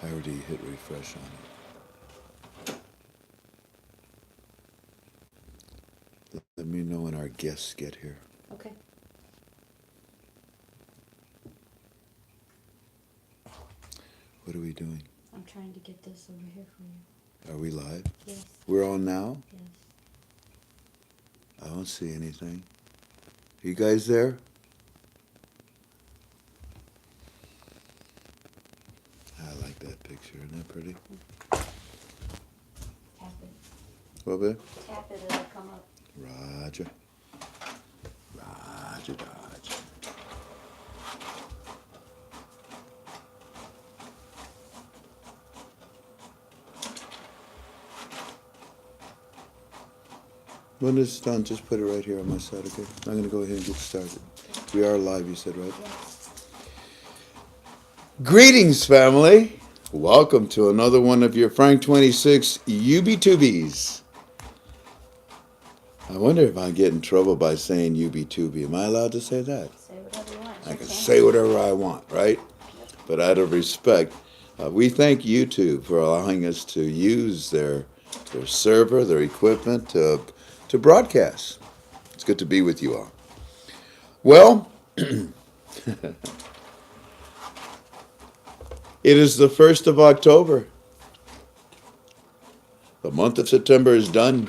I already hit refresh on it. Let me know when our guests get here. Okay. What are we doing? I'm trying to get this over here for you. Are we live? Yes. We're on now? Yes. I don't see anything. You guys there? I like that picture. Isn't that pretty? Tap it. What, babe? Tap it, it'll come up. Roger. Roger, Dodge. When it's done, just put it right here on my side, okay? I'm going to go ahead and get started. We are live, you said, right? Yes. Greetings, family. Welcome to another one of your Frank 26 UB2Bs. I wonder if I get in trouble by saying UB2B. Am I allowed to say that? Say whatever you want. I can say whatever I want, right? But out of respect, we thank YouTube for allowing us to use their server, their equipment to broadcast. It's good to be with you all. Well, it is the 1st of October. The month of September is done.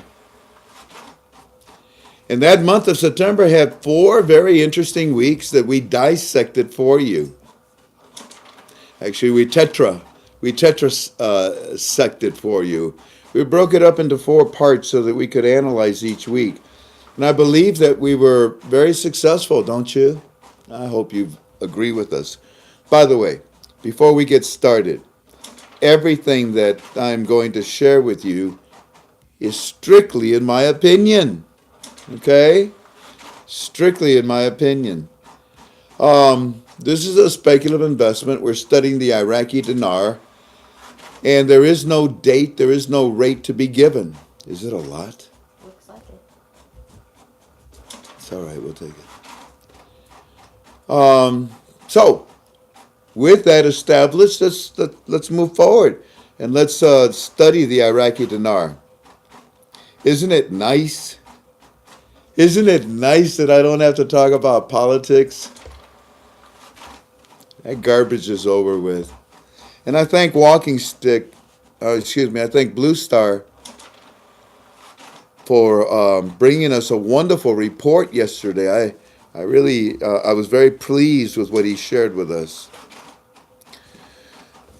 And that month of September had 4 very interesting weeks that we dissected for you. Actually, we tetrasected for you. We broke it up into 4 parts so that we could analyze each week. And I believe that we were very successful, don't you? I hope you agree with us. By the way, before we get started, everything that I'm going to share with you is strictly in my opinion. Okay? Strictly in my opinion. This is a speculative investment. We're studying the Iraqi dinar. And there is no date, there is no rate to be given. Is it a lot? Looks like it. It's all right, we'll take it. So, with that established, let's move forward. And let's study the Iraqi dinar. Isn't it nice? Isn't it nice that I don't have to talk about politics? That garbage is over with. And I thank I thank Blue Star for bringing us a wonderful report yesterday. I was very pleased with what he shared with us.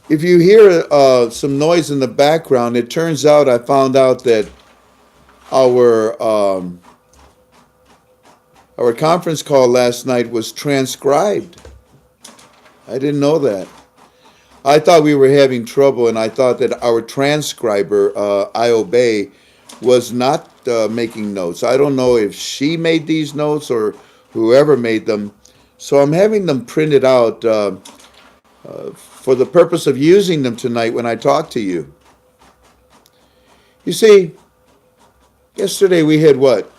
If you hear some noise in the background, it turns out I found out that our conference call last night was transcribed. I didn't know that. I thought we were having trouble, and I thought that our transcriber, IOBay, was not making notes. I don't know if she made these notes or whoever made them. So I'm having them printed out for the purpose of using them tonight when I talk to you. You see, yesterday we had what?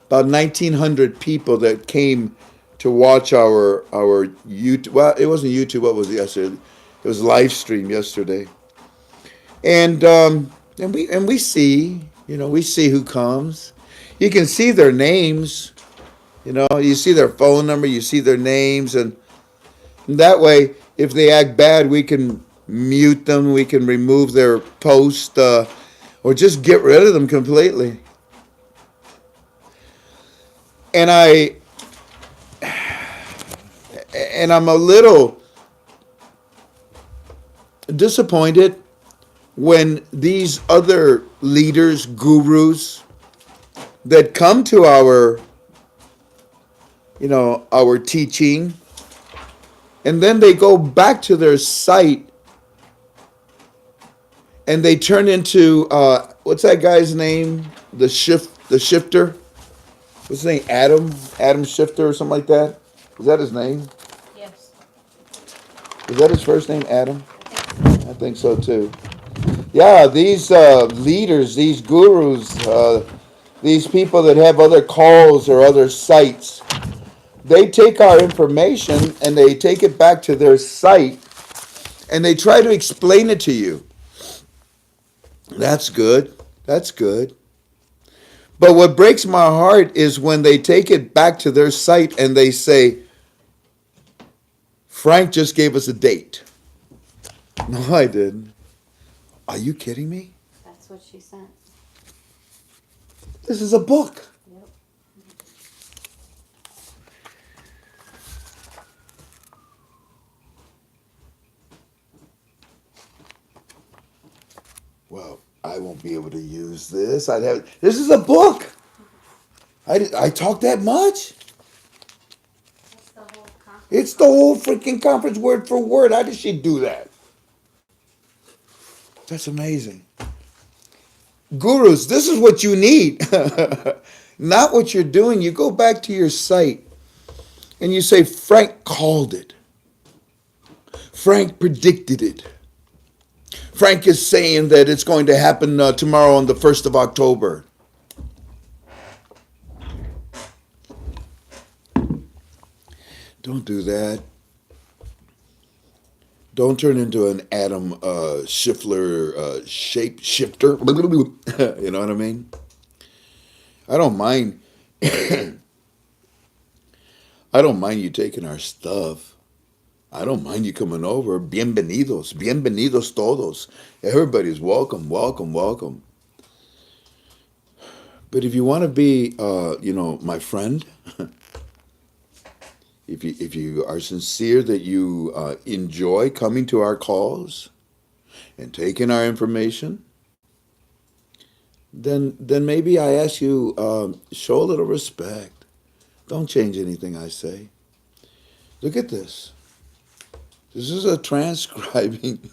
About 1,900 people that came to watch our YouTube. Well, it wasn't YouTube. What was it yesterday? It was live stream yesterday, and we see, we see who comes. You can see their names, you see their phone number, you see their names, and that way, if they act bad, we can mute them, we can remove their post, or just get rid of them completely. And I'm a little disappointed when these other leaders, gurus, that come to our teaching, and then they go back to their site and they turn into, what's that guy's name? The shifter? What's his name? Adam Shifter or something like that? Is that his name? Yes. Is that his first name, Adam? I think so too. Yeah, these leaders, these gurus, these people that have other calls or other sites, they take our information and they take it back to their site and they try to explain it to you. That's good. That's good. But what breaks my heart is when they take it back to their site and they say, Frank just gave us a date. No, I didn't. Are you kidding me? That's what she sent. This is a book. Yep. Well, I won't be able to use this. This is a book. I talk that much? That's the whole conference. It's the whole freaking conference word for word. How did she do that? That's amazing. Gurus, this is what you need. Not what you're doing. You go back to your site and you say, Frank called it. Frank predicted it. Frank is saying that it's going to happen tomorrow on the 1st of October. Don't do that. Don't turn into an Adam Schiffler shape shifter. You know what I mean? I don't mind. I don't mind you taking our stuff. I don't mind you coming over. Bienvenidos. Bienvenidos todos. Everybody's welcome, welcome, welcome. But if you want to be, my friend, if you are sincere that you enjoy coming to our calls and taking our information, then maybe I ask you, show a little respect. Don't change anything I say. Look at this. This is a transcribing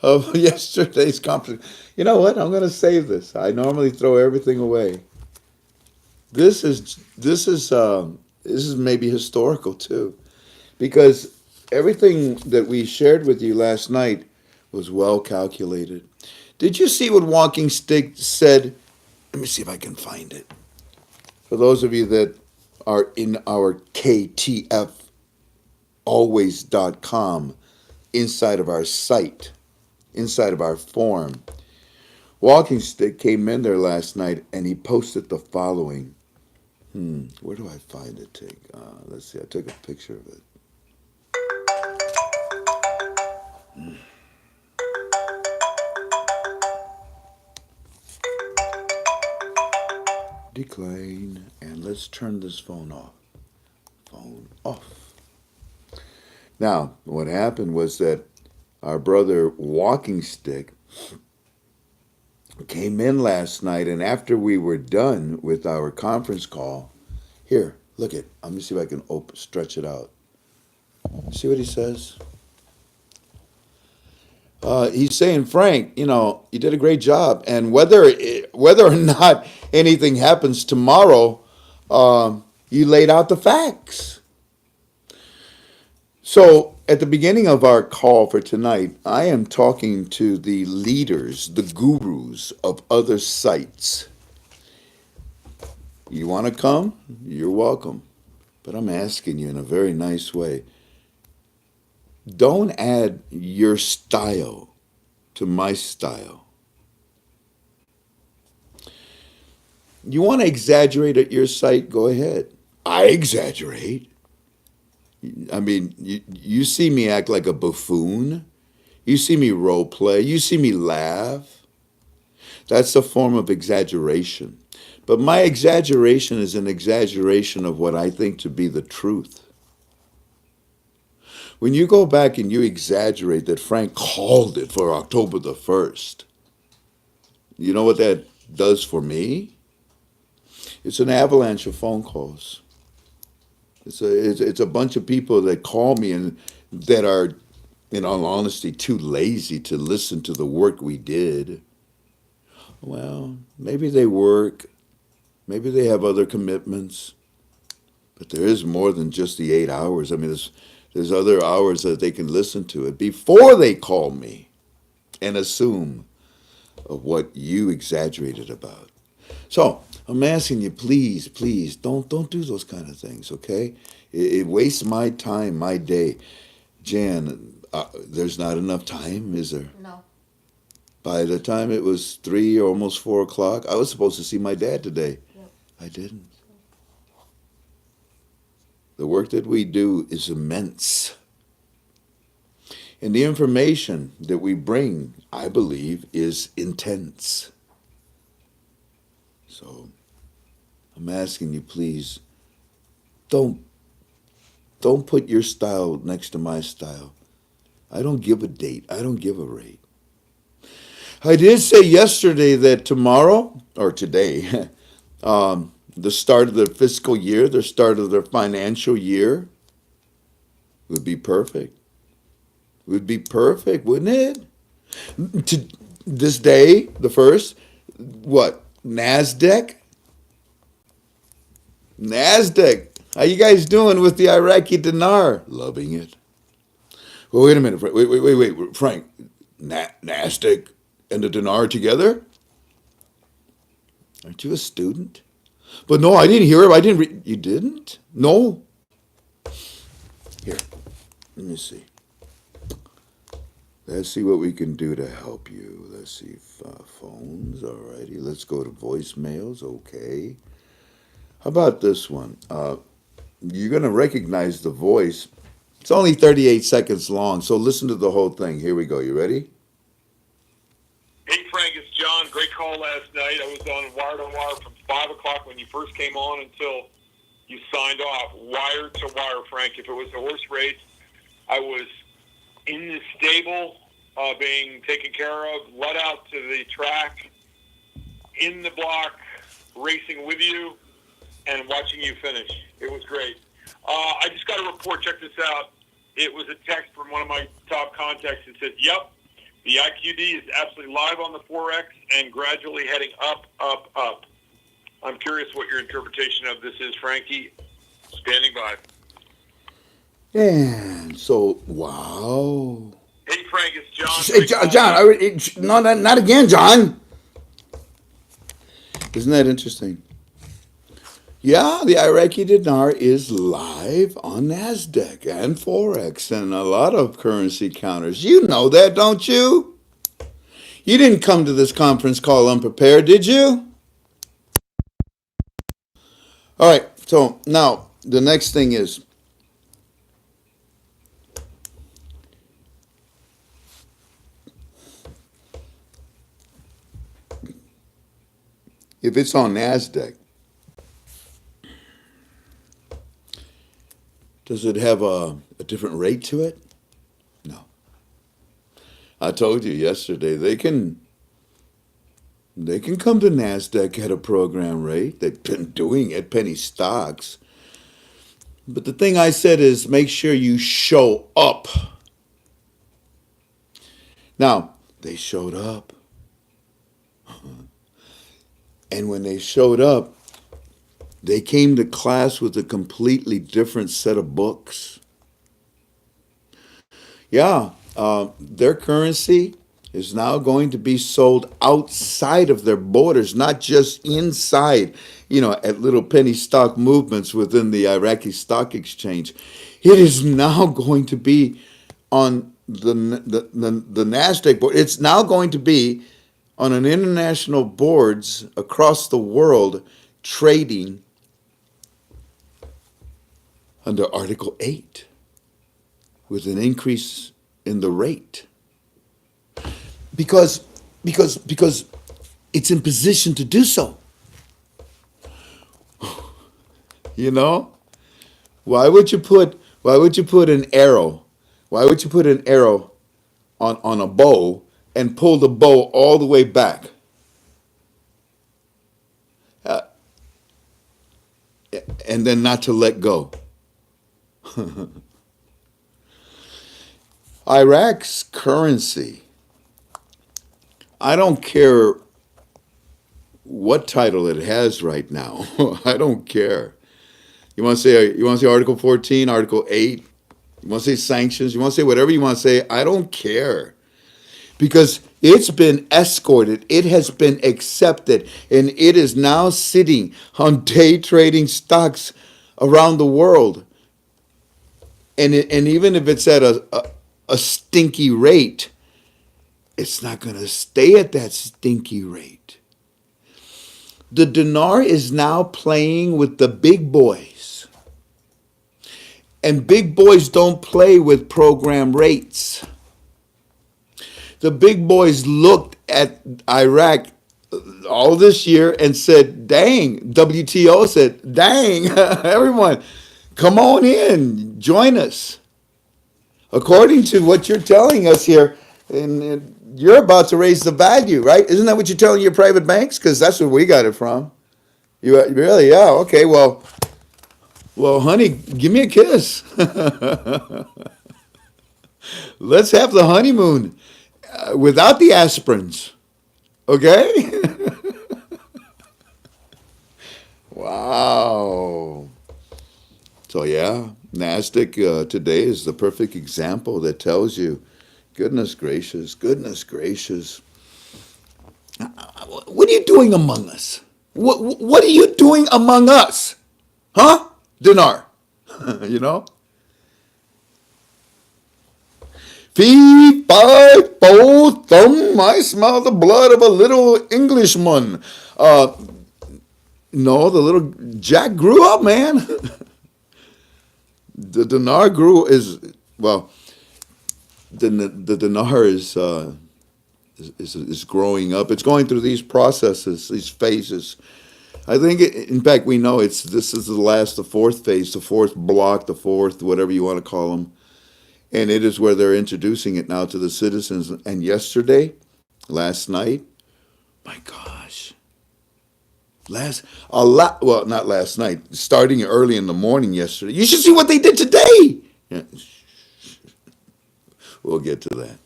of yesterday's conference. You know what? I'm going to save this. I normally throw everything away. This is maybe historical too, because everything that we shared with you last night was well calculated. Did you see what Walking Stick said? Let me see if I can find it. For those of you that are in our KTFalways.com, inside of our site, inside of our forum, Walking Stick came in there last night and he posted the following. Where do I find it? Let's see. I took a picture of it. Decline, and let's turn this phone off. Phone off. Now, what happened was that our brother Walking Stick came in last night, and after we were done with our conference call, here, look it. Let me see if I can stretch it out. See what he says? He's saying, Frank, you did a great job, and whether or not anything happens tomorrow, you laid out the facts. So at the beginning of our call for tonight, I am talking to the leaders, the gurus of other sites. You want to come? You're welcome. But I'm asking you in a very nice way. Don't add your style to my style. You want to exaggerate at your site? Go ahead. I exaggerate. I mean, you see me act like a buffoon. You see me role play. You see me laugh. That's a form of exaggeration. But my exaggeration is an exaggeration of what I think to be the truth. When you go back and you exaggerate that Frank called it for October the 1st, you know what that does for me? It's an avalanche of phone calls. It's a bunch of people that call me and that are, in all honesty, too lazy to listen to the work we did. Well, maybe they work. Maybe they have other commitments. But there is more than just the 8 hours. I mean, there's other hours that they can listen to it before they call me and assume of what you exaggerated about. So I'm asking you, please, don't do those kind of things, okay? It wastes my time, my day. Jan, there's not enough time, is there? No. By the time it was 3 or almost 4 o'clock, I was supposed to see my dad today. Yep. I didn't. The work that we do is immense. And the information that we bring, I believe, is intense. So I'm asking you, please, don't put your style next to my style. I don't give a date. I don't give a rate. I did say yesterday that tomorrow, or today, the start of the fiscal year, the start of the financial year, would be perfect. Would be perfect, wouldn't it? To this day, the first, what? NASDAQ? NASDAQ. How you guys doing with the Iraqi dinar? Loving it. Well, wait a minute. Wait, Frank. NASDAQ and the dinar together? Aren't you a student? But no, I didn't hear it. I didn't read. You didn't? No. Here, let me see. Let's see what we can do to help you. Let's see. Phones, alrighty. Let's go to voicemails, okay. How about this one? You're going to recognize the voice. It's only 38 seconds long, so listen to the whole thing. Here we go. You ready? Hey, Frank, it's John. Great call last night. I was on Wire to Wire from 5 o'clock when you first came on until you signed off. Wire to wire, Frank. If it was a horse race, I was in the stable being taken care of, let out to the track, in the block, racing with you, and watching you finish. It was great. I just got a report. Check this out. It was a text from one of my top contacts that said, yep, the IQD is absolutely live on the Forex and gradually heading up, up, up. I'm curious what your interpretation of this is, Frankie. Standing by. And so, wow. Hey, Frank, it's John. Hey, John, no, not again, John. Isn't that interesting? Yeah, the Iraqi dinar is live on NASDAQ and Forex and a lot of currency counters. You know that, don't you? You didn't come to this conference call unprepared, did you? All right, so now the next thing is, if it's on NASDAQ, does it have a different rate to it? No. I told you yesterday they can come to NASDAQ at a program rate. They've been doing it, penny stocks. But the thing I said is make sure you show up. Now, they showed up. And when they showed up, they came to class with a completely different set of books. Yeah, their currency is now going to be sold outside of their borders, not just inside, at little penny stock movements within the Iraqi stock exchange. It is now going to be on the NASDAQ board. It's now going to be on an international boards across the world trading under Article 8 with an increase in the rate. Because it's in position to do so. Why would you put an arrow? Why would you put an arrow on a bow and pull the bow all the way back? And then not to let go. Iraq's currency, I don't care what title it has right now. I don't care. You want to say Article 14, Article 8? You want to say sanctions? You want to say whatever you want to say? I don't care. Because it's been escorted, it has been accepted, and it is now sitting on day trading stocks around the world. and even if it's at a stinky rate, it's not going to stay at that stinky rate. The dinar is now playing with the big boys. And big boys don't play with program rates. The big boys looked at Iraq all this year and said, dang, WTO said, dang, everyone, come on in, join us. According to what you're telling us here, and you're about to raise the value, right? Isn't that what you're telling your private banks? Because that's where we got it from. You really? Yeah. Okay. Well, honey, give me a kiss. Let's have the honeymoon without the aspirins. Okay? Wow. So yeah, NASDAQ today is the perfect example that tells you, goodness gracious. What are you doing among us? What are you doing among us? Huh? Dinar. You know? Fee, fi, fo, thumb, I smell the blood of a little Englishman. No, the little Jack grew up, man. The dinar the dinar is growing up. It's going through these processes, these phases. I think, in fact, we know this is the fourth phase, the fourth block, the fourth, whatever you want to call them. And it is where they're introducing it now to the citizens. And last night, my gosh, not last night, starting early in the morning yesterday. You should see what they did today. Yeah. We'll get to that.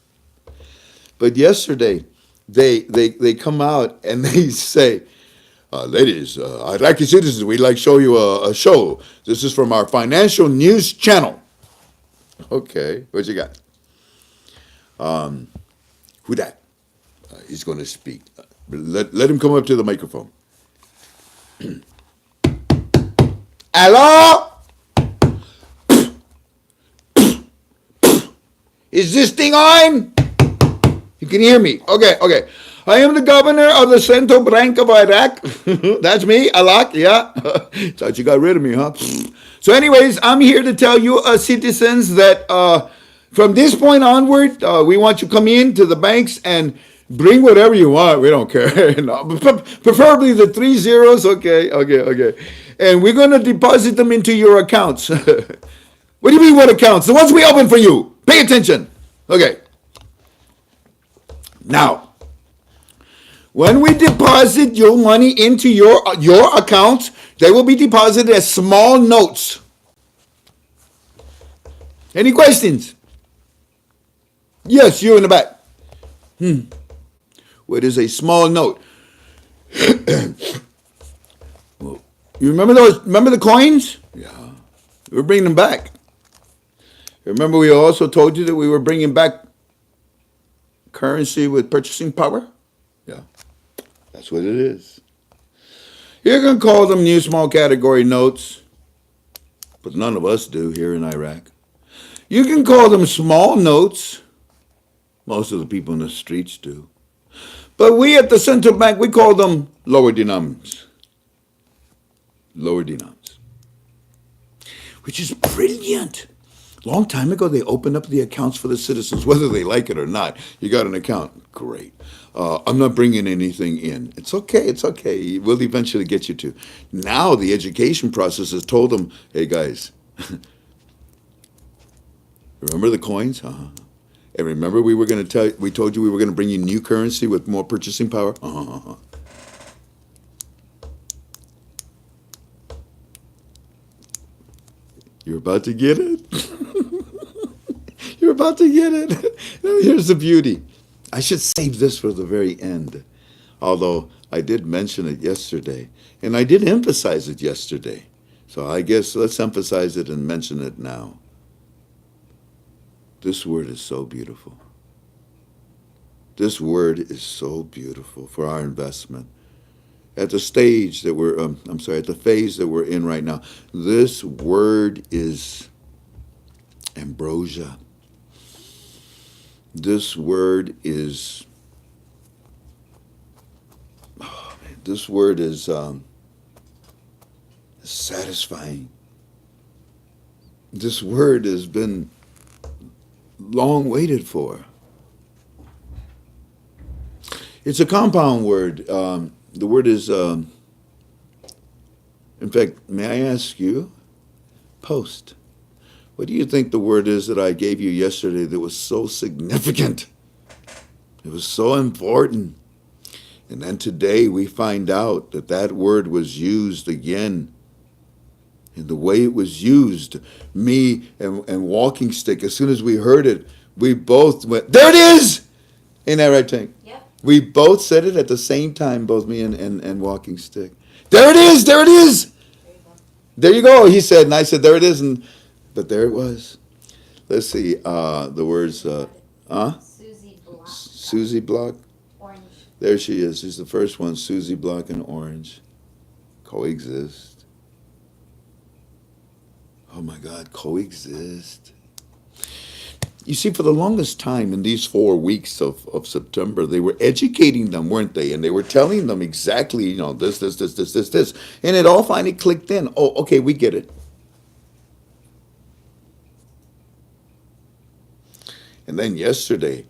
But yesterday, they come out and they say, ladies, Iraqi citizens, we'd like to show you a show. This is from our financial news channel. Okay, what you got? Who that? He's going to speak. Let him come up to the microphone. Hello? Is this thing on? You can hear me. Okay. I am the governor of the Central Bank of Iraq. That's me, Alak, yeah. Thought you got rid of me, huh? So anyways, I'm here to tell you, citizens, that from this point onward, we want you to come in to the banks and bring whatever you want. We don't care. No, preferably the 3 zeros. Okay. And we're going to deposit them into your accounts. What do you mean what accounts? The ones we open for you. Pay attention. Okay. Now, when we deposit your money into your accounts, they will be deposited as small notes. Any questions? Yes, you in the back. What is a small note? Well, you remember those? Remember the coins? Yeah. We're bringing them back. Remember we also told you that we were bringing back currency with purchasing power? Yeah. That's what it is. You're going to call them new small category notes, but none of us do here in Iraq. You can call them small notes. Most of the people in the streets do. But we at the central bank, we call them lower denoms. Lower denoms. Which is brilliant. Long time ago, they opened up the accounts for the citizens, whether they like it or not. You got an account, great. I'm not bringing anything in. It's okay. We'll eventually get you to. Now the education process has told them, hey guys, remember the coins? And remember we told you we were going to bring you new currency with more purchasing power? You're about to get it. You're about to get it. Now, here's the beauty. I should save this for the very end. Although I did mention it yesterday. And I did emphasize it yesterday. So I guess let's emphasize it and mention it now. This word is so beautiful. This word is so beautiful for our investment. At the stage that at the phase that we're in right now, this word is ambrosia. This word is satisfying. This word has been long waited for. It's a compound word. The word is, in fact, may I ask you, post. What do you think the word is that I gave you yesterday that was so significant? It was so important. And then today we find out that that word was used again. And the way it was used, me and Walking Stick, as soon as we heard it, we both went, there it is! Ain't that right, Tank? Yep. We both said it at the same time, both me and Walking Stick. There it is! There it is! There you go, he said, and I said, there it is, but there it was. Let's see, the words, Susie Block. Susie Block. Orange. There she is. She's the first one, Susie Block and Orange. Coexist. Oh my God, coexist. You see, for the longest time in these 4 weeks of September, they were educating them, weren't they? And they were telling them exactly, this. And it all finally clicked in. Oh, okay, we get it. And then yesterday,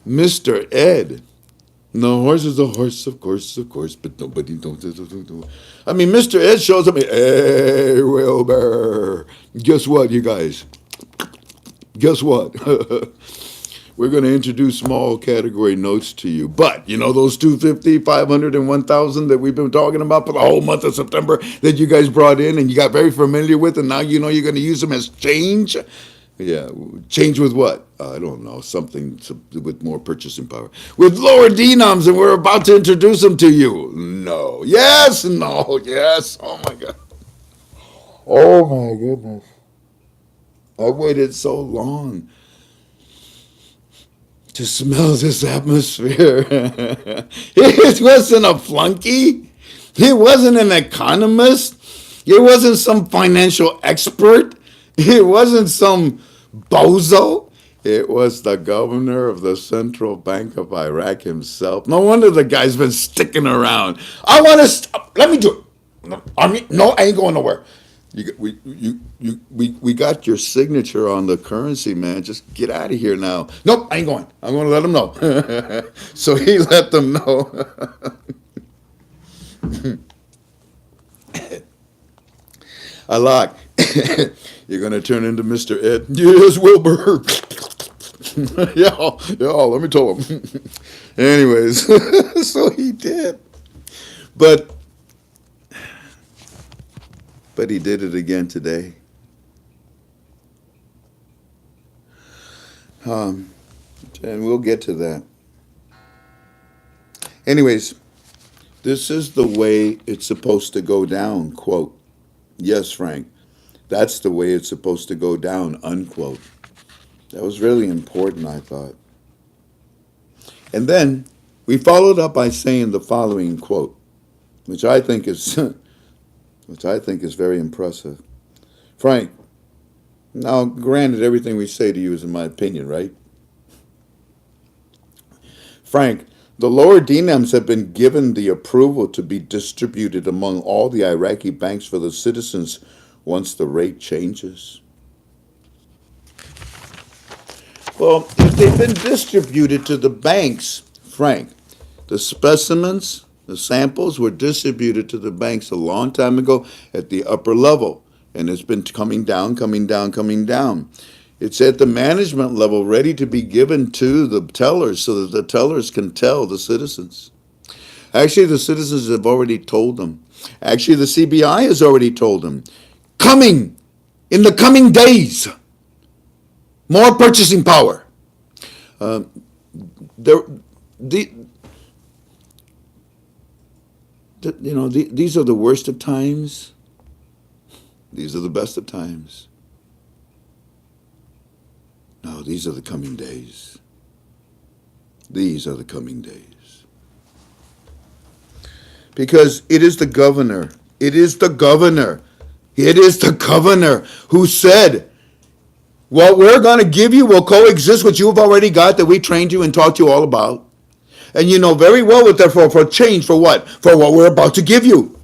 Mr. Ed, the horse is a horse, of course, but nobody knows. I mean, Mr. Ed shows up, hey, Wilbur, guess what, you guys? Guess what? We're going to introduce small category notes to you. But, those 250, 500, and 1,000 that we've been talking about for the whole month of September that you guys brought in and you got very familiar with, and now you're going to use them as change? Yeah, change with what? I don't know, something with more purchasing power. With lower denoms, and we're about to introduce them to you. No. Yes, no, yes. Oh, my God. Oh, my goodness. I waited so long to smell this atmosphere. It wasn't a flunky. He wasn't an economist. It wasn't some financial expert. It wasn't some bozo. It was the governor of the Central Bank of Iraq himself. No wonder the guy's been sticking around. I want to stop. Let me do it. No, I ain't going nowhere. We got your signature on the currency, man. Just get out of here now. Nope, I ain't going. I'm going to let them know. So he let them know. I like. You're going to turn into Mr. Ed. Yes, Wilbur. yeah, let me tell him. Anyways, so he did. But he did it again today. And we'll get to that. Anyways, this is the way it's supposed to go down, quote. Yes, Frank, that's the way it's supposed to go down, unquote. That was really important, I thought. And then we followed up by saying the following quote, which I think is very impressive. Frank, now granted everything we say to you is in my opinion, right? Frank, the lower DNAMs have been given the approval to be distributed among all the Iraqi banks for the citizens once the rate changes. Well, if they've been distributed to the banks, Frank, the specimens, the samples were distributed to the banks a long time ago at the upper level, and it's been coming down. It's at the management level, ready to be given to the tellers so that the tellers can tell the citizens. Actually, the citizens have already told them. Actually, the CBI has already told them. Coming in the coming days, more purchasing power. These are the worst of times. These are the best of times. No, these are the coming days. These are the coming days. Because it is the governor. It is the governor. It is the governor who said What we're going to give you will coexist with what you've already got that we trained you and taught you all about. And you know very well what they're for change, for what? For what we're about to give you.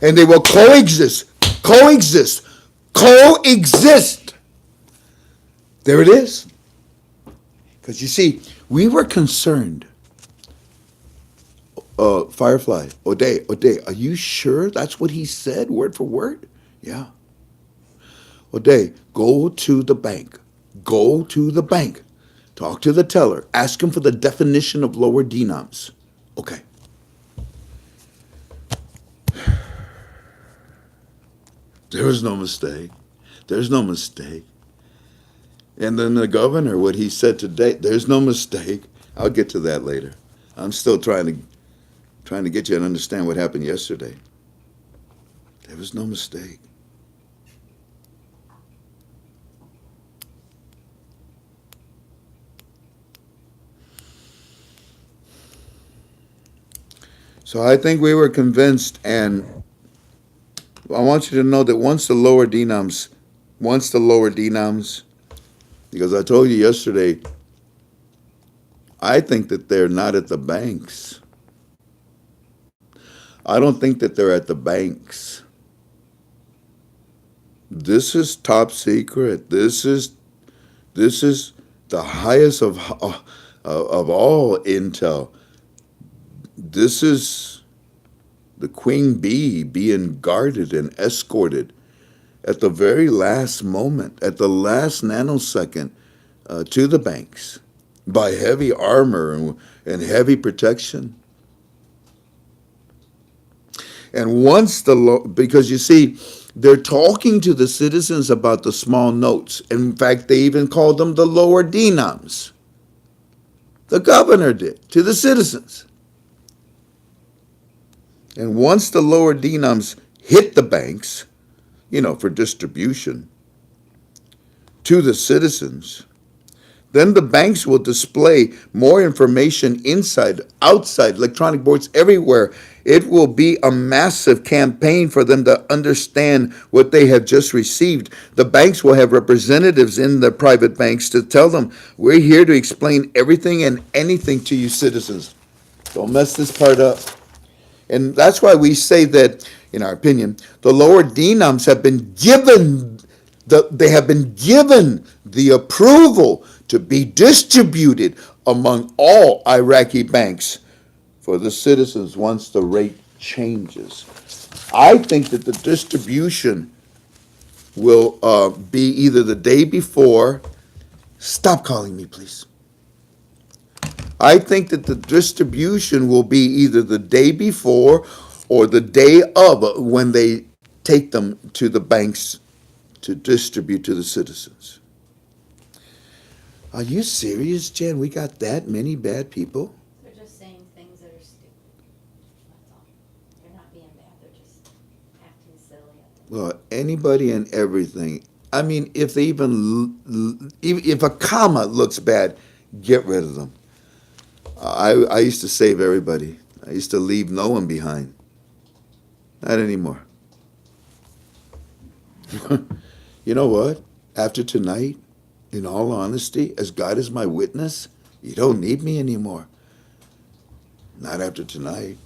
And they will coexist, coexist, coexist. There it is. Because you see, we were concerned. Firefly, O'Day, are you sure that's what he said, word for word? Yeah. O'Day, go to the bank. Go to the bank. Talk to the teller. Ask him for the definition of lower denoms. Okay. There was no mistake. There's no mistake. And then the governor, what he said today, there's no mistake. I'll get to that later. I'm still trying to get you to understand what happened yesterday. There was no mistake. So I think we were convinced, and I want you to know that once the lower denoms, because I told you yesterday, I think that they're not at the banks. I don't think that they're at the banks. This is top secret. This is the highest of all intel. This is the queen bee being guarded and escorted at the very last moment, at the last nanosecond, to the banks by heavy armor and heavy protection. And once because you see, they're talking to the citizens about the small notes. In fact, they even called them the lower denoms. The governor did to the citizens. And once the lower denoms hit the banks, for distribution to the citizens, then the banks will display more information inside, outside, electronic boards everywhere. It will be a massive campaign for them to understand what they have just received. The banks will have representatives in the private banks to tell them, we're here to explain everything and anything to you citizens. Don't mess this part up. And that's why we say that, in our opinion, the lower denoms have been given the approval to be distributed among all Iraqi banks for the citizens once the rate changes. I think that the distribution will be either the day before. Stop calling me, please. I think that the distribution will be either the day before or the day of when they take them to the banks to distribute to the citizens. Are you serious, Jen? We got that many bad people? They're just saying things that are stupid. That's all. They're not being bad. They're just acting silly. Well, anybody and everything. I mean, if they even if a comma looks bad, get rid of them. I used to save everybody. I used to leave no one behind. Not anymore. You know what? After tonight, in all honesty, as God is my witness, you don't need me anymore. Not after tonight.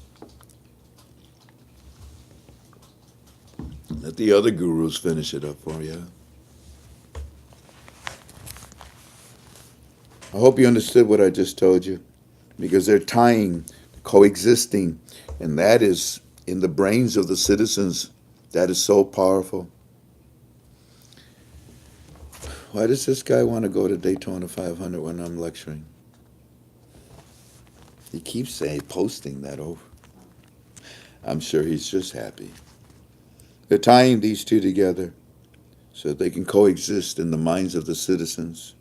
Let the other gurus finish it up for you. I hope you understood what I just told you, because they're tying, coexisting, and that is in the brains of the citizens. That is so powerful. Why does this guy want to go to Daytona 500 when I'm lecturing? He keeps posting that over. I'm sure he's just happy. They're tying these two together so that they can coexist in the minds of the citizens.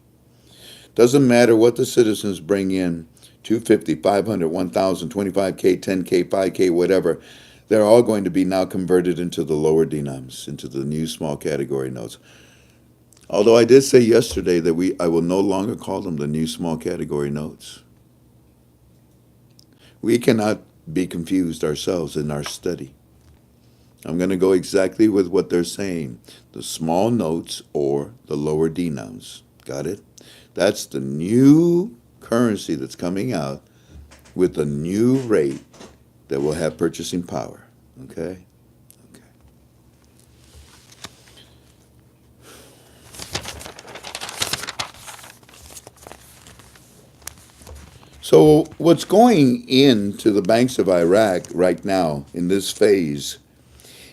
Doesn't matter what the citizens bring in, 250, 500, 1,000, 25K, 10K, 5K, whatever, they're all going to be now converted into the lower denoms, into the new small category notes. Although I did say yesterday that I will no longer call them the new small category notes. We cannot be confused ourselves in our study. I'm going to go exactly with what they're saying. The small notes or the lower denoms. Got it? That's the new currency that's coming out with a new rate that will have purchasing power. Okay? Okay. So what's going into the banks of Iraq right now in this phase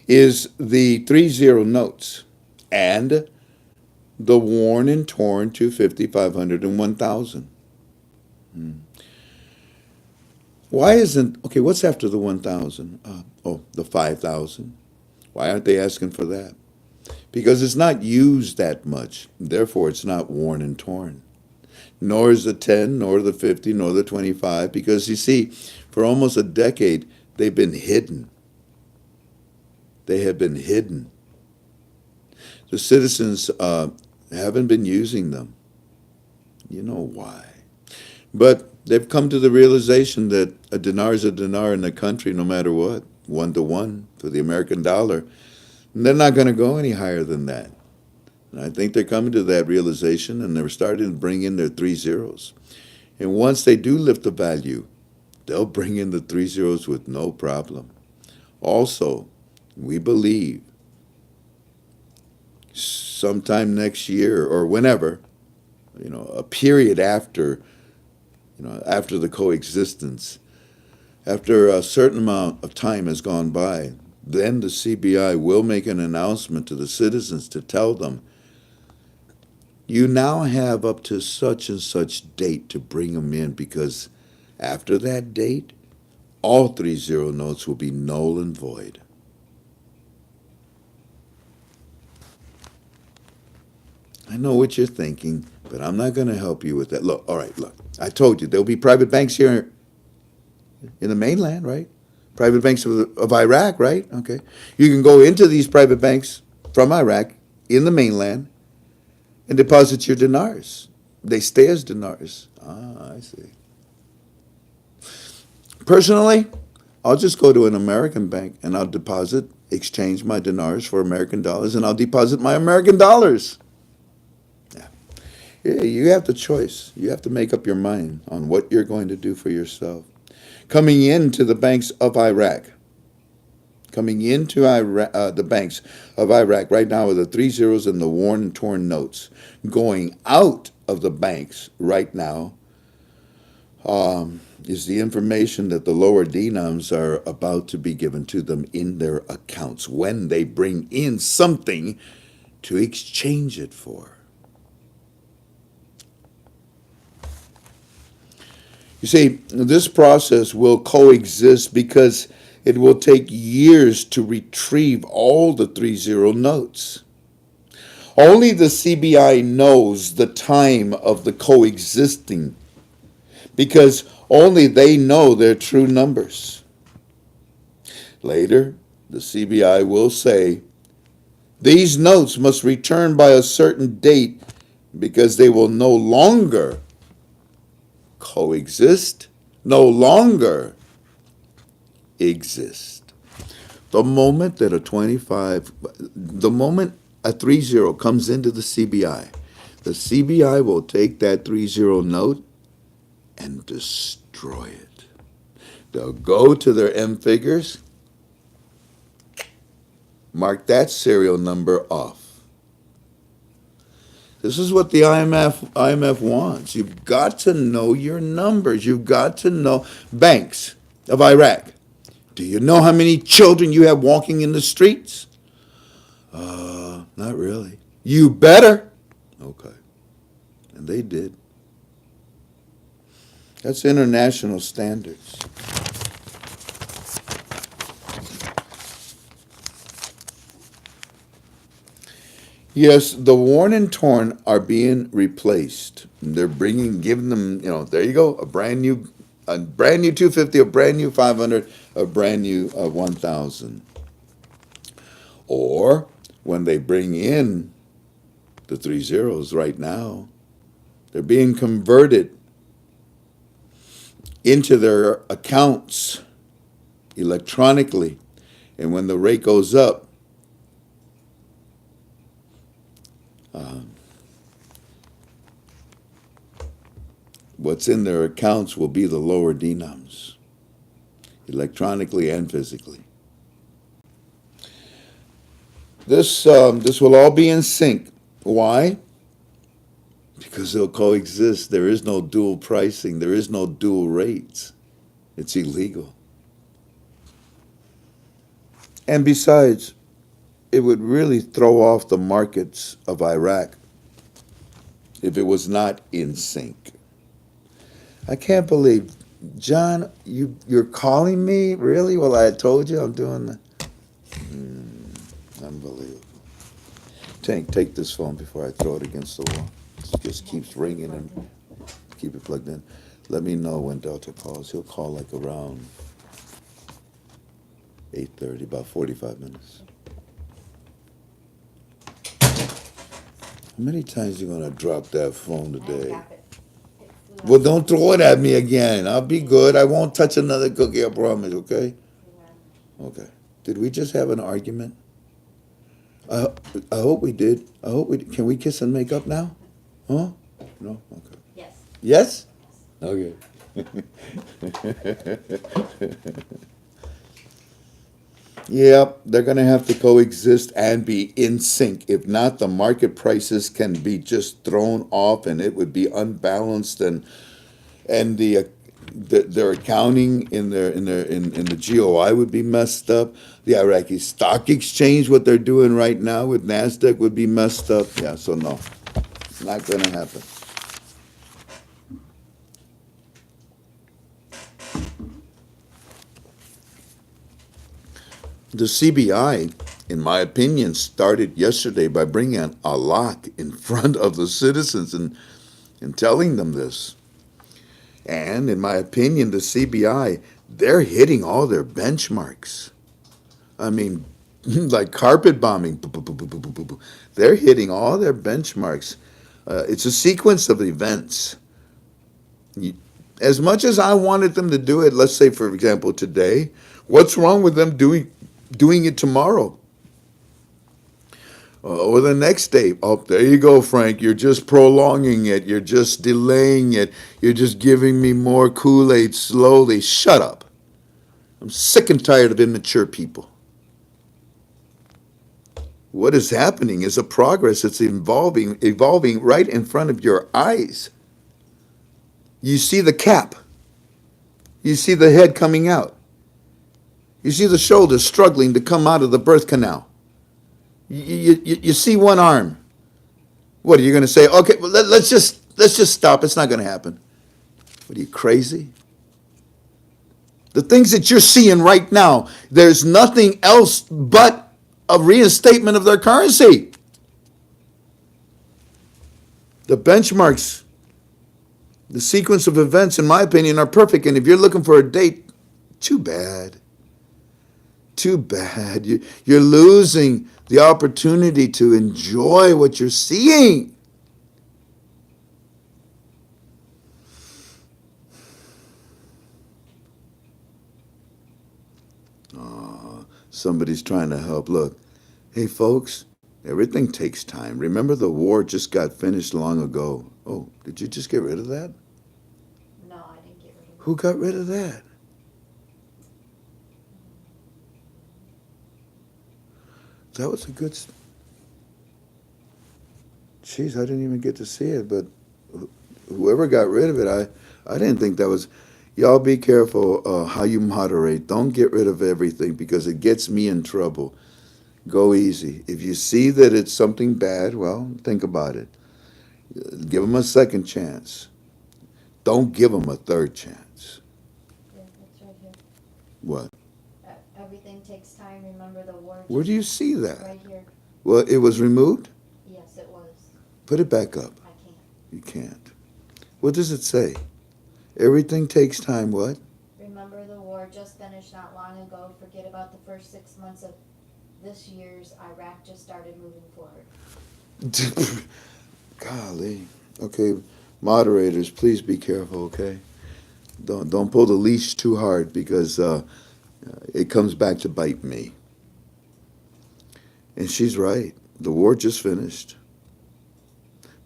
is the 3-0 notes and the worn and torn 250, 500, and 1,000. Why isn't, okay, what's after the 1,000? The 5,000. Why aren't they asking for that? Because it's not used that much. Therefore, it's not worn and torn. Nor is the 10, nor the 50, nor the 25. Because you see, for almost a decade, they've been hidden. They have been hidden. The citizens haven't been using them. You know why. But they've come to the realization that a dinar is a dinar in the country no matter what, 1-to-1 to the American dollar. And they're not going to go any higher than that. And I think they're coming to that realization, and they're starting to bring in their 3 zeros. And once they do lift the value, they'll bring in the 3 zeros with no problem. Also, we believe sometime next year or whenever, a period after, after the coexistence, after a certain amount of time has gone by, then the CBI will make an announcement to the citizens to tell them, you now have up to such and such date to bring them in, because after that date, all 3-0 notes will be null and void. I know what you're thinking, but I'm not going to help you with that. Look, all right, look. I told you there'll be private banks here in the mainland, right? Private banks of Iraq, right? Okay. You can go into these private banks from Iraq in the mainland and deposit your dinars. They stay as dinars. Ah, I see. Personally, I'll just go to an American bank and I'll exchange my dinars for American dollars, and I'll deposit my American dollars. Yeah, you have the choice. You have to make up your mind on what you're going to do for yourself. Coming into the banks of Iraq, the banks of Iraq right now with the 3 zeros and the worn and torn notes. Going out of the banks right now is the information that the lower denoms are about to be given to them in their accounts when they bring in something to exchange it for. You see, this process will coexist because it will take years to retrieve all the 3-0 notes. Only the CBI knows the time of the coexisting, because only they know their true numbers. Later, the CBI will say, these notes must return by a certain date because they will no longer coexist, no longer exist. The moment that the moment a 3-0 comes into the CBI will take that 3-0 note and destroy it. They'll go to their M figures, mark that serial number off. This is what the IMF wants. You've got to know your numbers. You've got to know. Banks of Iraq, do you know how many children you have walking in the streets? Not really. You better. Okay. And they did. That's international standards. Yes, the worn and torn are being replaced. They're giving them, there you go, a brand new 250, a brand new 500, a brand new 1,000. Or when they bring in the 3 zeros right now, they're being converted into their accounts electronically, And when the rate goes up, what's in their accounts will be the lower denoms, electronically and physically. This will all be in sync. Why? Because they'll coexist. There is no dual pricing. There is no dual rates. It's illegal. And besides, it would really throw off the markets of Iraq if it was not in sync. I can't believe, John, you're calling me? Really? Well, I had told you I'm doing the... Unbelievable. Tank, take this phone before I throw it against the wall. It just keeps ringing and keep it plugged in. Let me know when Delta calls. He'll call like around 8:30, about 45 minutes. How many times you gonna drop that phone I today? got it. It flew Well, out. don't throw it at me again. I'll be good. I won't touch another cookie, I promise, okay? Okay. Did we just have an argument? I hope we did. I hope we did. Can we kiss and make up now? Huh? No? Okay. Yes. Yes? Okay. Yep, they're going to have to coexist and be in sync. If not, the market prices can be just thrown off, and it would be unbalanced, and their accounting in the GOI would be messed up. The Iraqi stock exchange, what they're doing right now with NASDAQ, would be messed up. Yeah, so no, it's not going to happen. The CBI, in my opinion, started yesterday by bringing a lock in front of the citizens and telling them this. And in my opinion, the CBI, they're hitting all their benchmarks. I mean, like carpet bombing. They're hitting all their benchmarks. It's a sequence of events. As much as I wanted them to do it, let's say, for example, today, what's wrong with them doing it tomorrow? Or the next day. Oh, there you go, Frank. You're just prolonging it. You're just delaying it. You're just giving me more Kool-Aid slowly. Shut up. I'm sick and tired of immature people. What is happening is a progress that's evolving right in front of your eyes. You see the cap. You see the head coming out. You see the shoulders struggling to come out of the birth canal. You see one arm. What are you going to say? Okay, well, let's just stop. It's not going to happen. What are you, crazy? The things that you're seeing right now, there's nothing else but a reinstatement of their currency. The benchmarks, the sequence of events, in my opinion, are perfect. And if you're looking for a date, too bad. Too bad. You're losing the opportunity to enjoy what you're seeing. Somebody's trying to help. Look, hey folks, everything takes time. Remember, the war just got finished long ago. Oh, did you just get rid of that? No, I didn't get rid of it. Who got rid of that? That was a good... Jeez, I didn't even get to see it, but whoever got rid of it, I didn't think that was... Y'all be careful how you moderate. Don't get rid of everything because it gets me in trouble. Go easy. If you see that it's something bad, well, think about it. Give them a second chance. Don't give them a third chance. Yeah, that's right here. What? Everything takes time. Remember the war. Where do you see that? Right here. Well, it was removed? Yes, it was. Put it back up. I can't. You can't. What does it say? Everything takes time, what? Remember the war just finished not long ago. Forget about the first 6 months of this year's Iraq just started moving forward. Golly. Okay, moderators, please be careful, okay? Don't pull the leash too hard because it comes back to bite me. And she's right. The war just finished.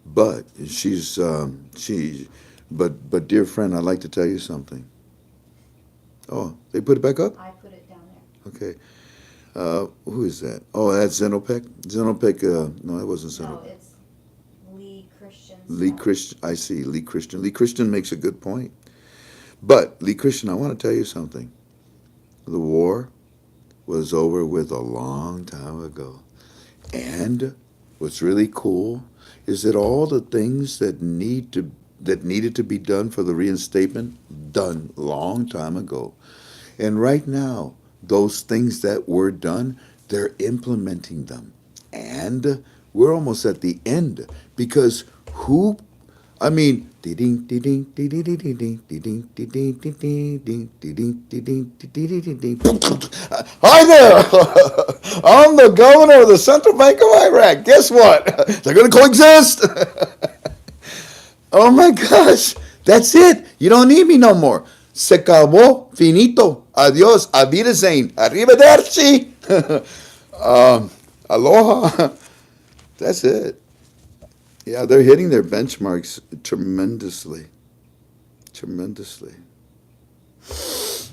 But but dear friend, I'd like to tell you something. Oh, they put it back up? I put it down there. Okay. Who is that? Oh, that's Zenopec? Zenopec, no, that wasn't No, Zenopec. it's Lee Christian. Lee Christian, I see, Lee Christian. Lee Christian makes a good point. But, Lee Christian, I want to tell you something. The war was over with a long time ago. And what's really cool is that all the things that needed to be done for the reinstatement, done long time ago. And right now, those things that were done, they're implementing them. And we're almost at the end because I mean, hi there! I'm the governor of the Central Bank of Iraq. Guess what? They're going to coexist. Oh my gosh, that's it. You don't need me no more. Se acabó, finito, adios, auf Wiedersehen, arrivederci. Aloha. That's it. Yeah, they're hitting their benchmarks tremendously. Tremendously.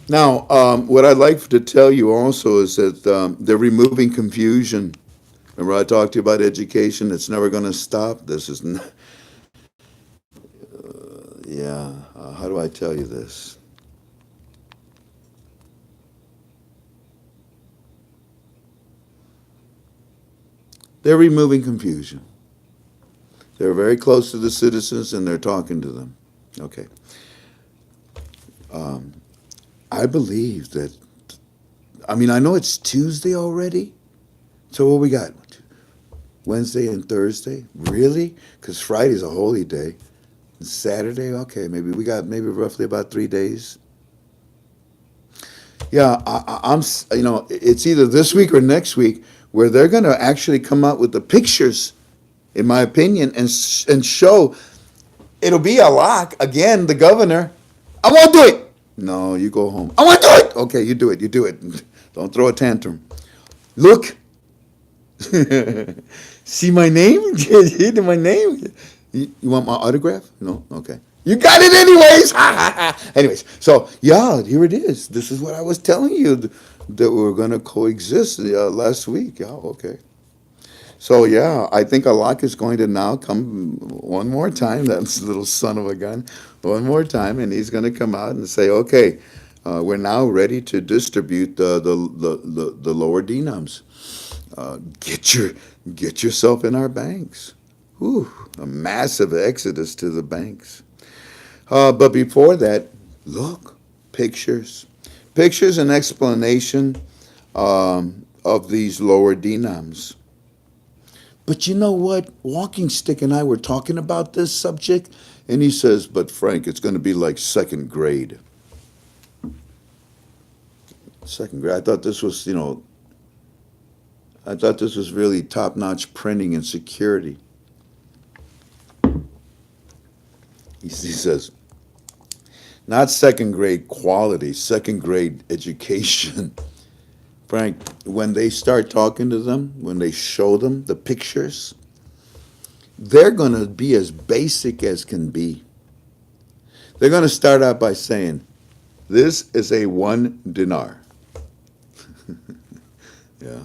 Now, what I'd like to tell you also is that they're removing confusion. Remember I talked to you about education? It's never going to stop. This is how do I tell you this? They're removing confusion. They're very close to the citizens and they're talking to them. Okay. I believe that, I know it's Tuesday already. So what we got? Wednesday and Thursday? Really? Because Friday's a holy day. And Saturday? Okay, maybe we got roughly about 3 days. Yeah, I'm, it's either this week or next week where they're going to actually come out with the pictures, in my opinion, and show. It'll be a lock. Again, the governor, I won't do it. No, you go home. I won't do it. Okay, you do it. Don't throw a tantrum. Look. See my name? See my name? You want my autograph? No? Okay. You got it anyways. Anyways, so yeah, here it is. This is what I was telling you that we're going to coexist last week. Yeah, okay. So yeah, I think Alak is going to now come one more time. That's little son of a gun. One more time, and he's going to come out and say, "Okay, we're now ready to distribute the lower denums. Get yourself in our banks." Whew, a massive exodus to the banks. But before that, look, pictures and explanation of these lower denums. But you know what? Walking Stick and I were talking about this subject, and he says, "But Frank, it's going to be like second grade." Second grade. I thought this was, really top-notch printing and security. He says, not second grade quality, second grade education. Frank, when they start talking to them, when they show them the pictures, they're going to be as basic as can be. They're going to start out by saying, this is a 1 dinar. Yeah.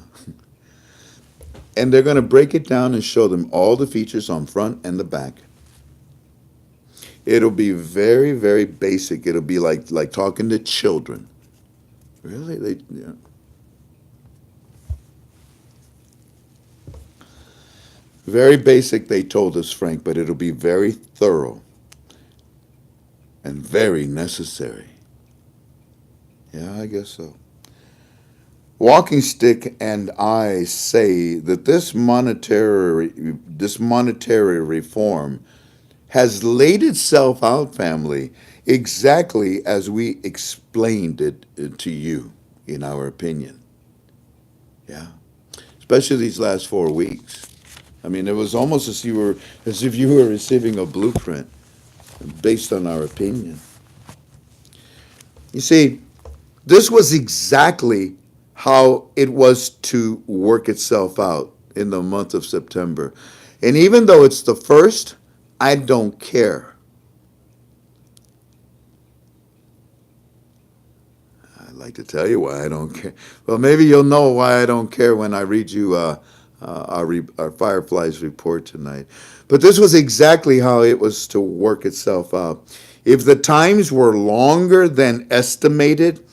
And they're going to break it down and show them all the features on front and the back. It'll be very, very basic. It'll be like talking to children. Really? Yeah. Very basic, they told us, Frank, but it'll be very thorough and very necessary. Yeah, I guess so. Walking Stick and I say that this monetary reform has laid itself out, family, exactly as we explained it to you, in our opinion. Yeah, especially these last 4 weeks. It was almost as if you were receiving a blueprint based on our opinion. You see, this was exactly how it was to work itself out in the month of September. And even though it's the first, I don't care. I'd like to tell you why I don't care. Well, maybe you'll know why I don't care when I read you our Fireflies report tonight. But this was exactly how it was to work itself out. If the times were longer than estimated,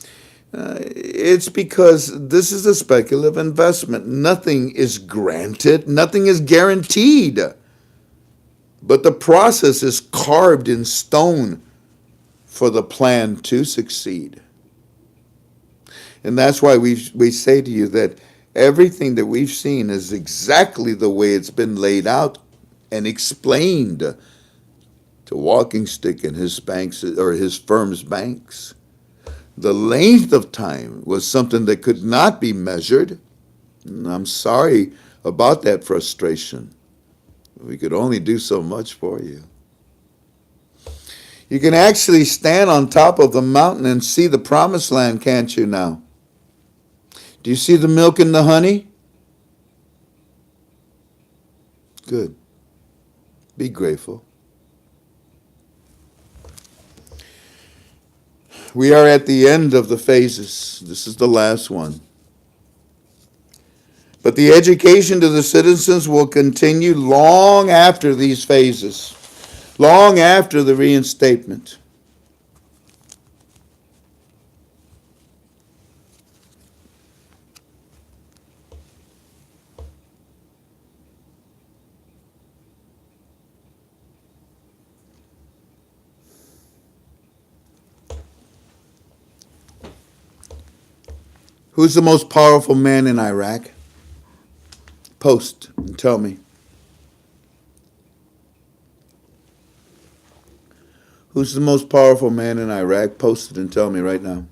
it's because this is a speculative investment. Nothing is granted, nothing is guaranteed. But the process is carved in stone for the plan to succeed. And that's why we say to you that everything that we've seen is exactly the way it's been laid out and explained to Walking Stick and his banks or his firm's banks. The length of time was something that could not be measured. And I'm sorry about that frustration. We could only do so much for you. You can actually stand on top of the mountain and see the promised land, can't you now? Do you see the milk and the honey? Good. Be grateful. We are at the end of the phases. This is the last one. But the education to the citizens will continue long after these phases, long after the reinstatement. Who's the most powerful man in Iraq? Post and tell me. Who's the most powerful man in Iraq? Post it and tell me right now.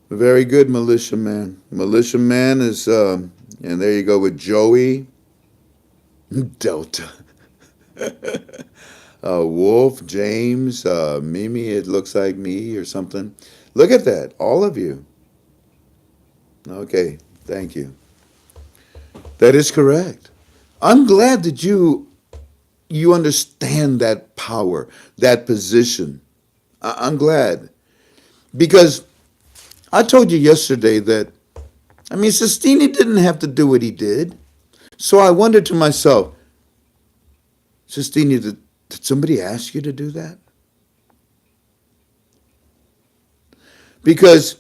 Very good, militia man. Militia man is, and there you go with Joey. Delta. Wolf, James, Mimi, it looks like me or something. Look at that, all of you. Okay, thank you. That is correct. I'm glad that you understand that power, that position. I'm glad. Because I told you yesterday that, Sestini didn't have to do what he did. So I wondered to myself, Sestini, did somebody ask you to do that? Because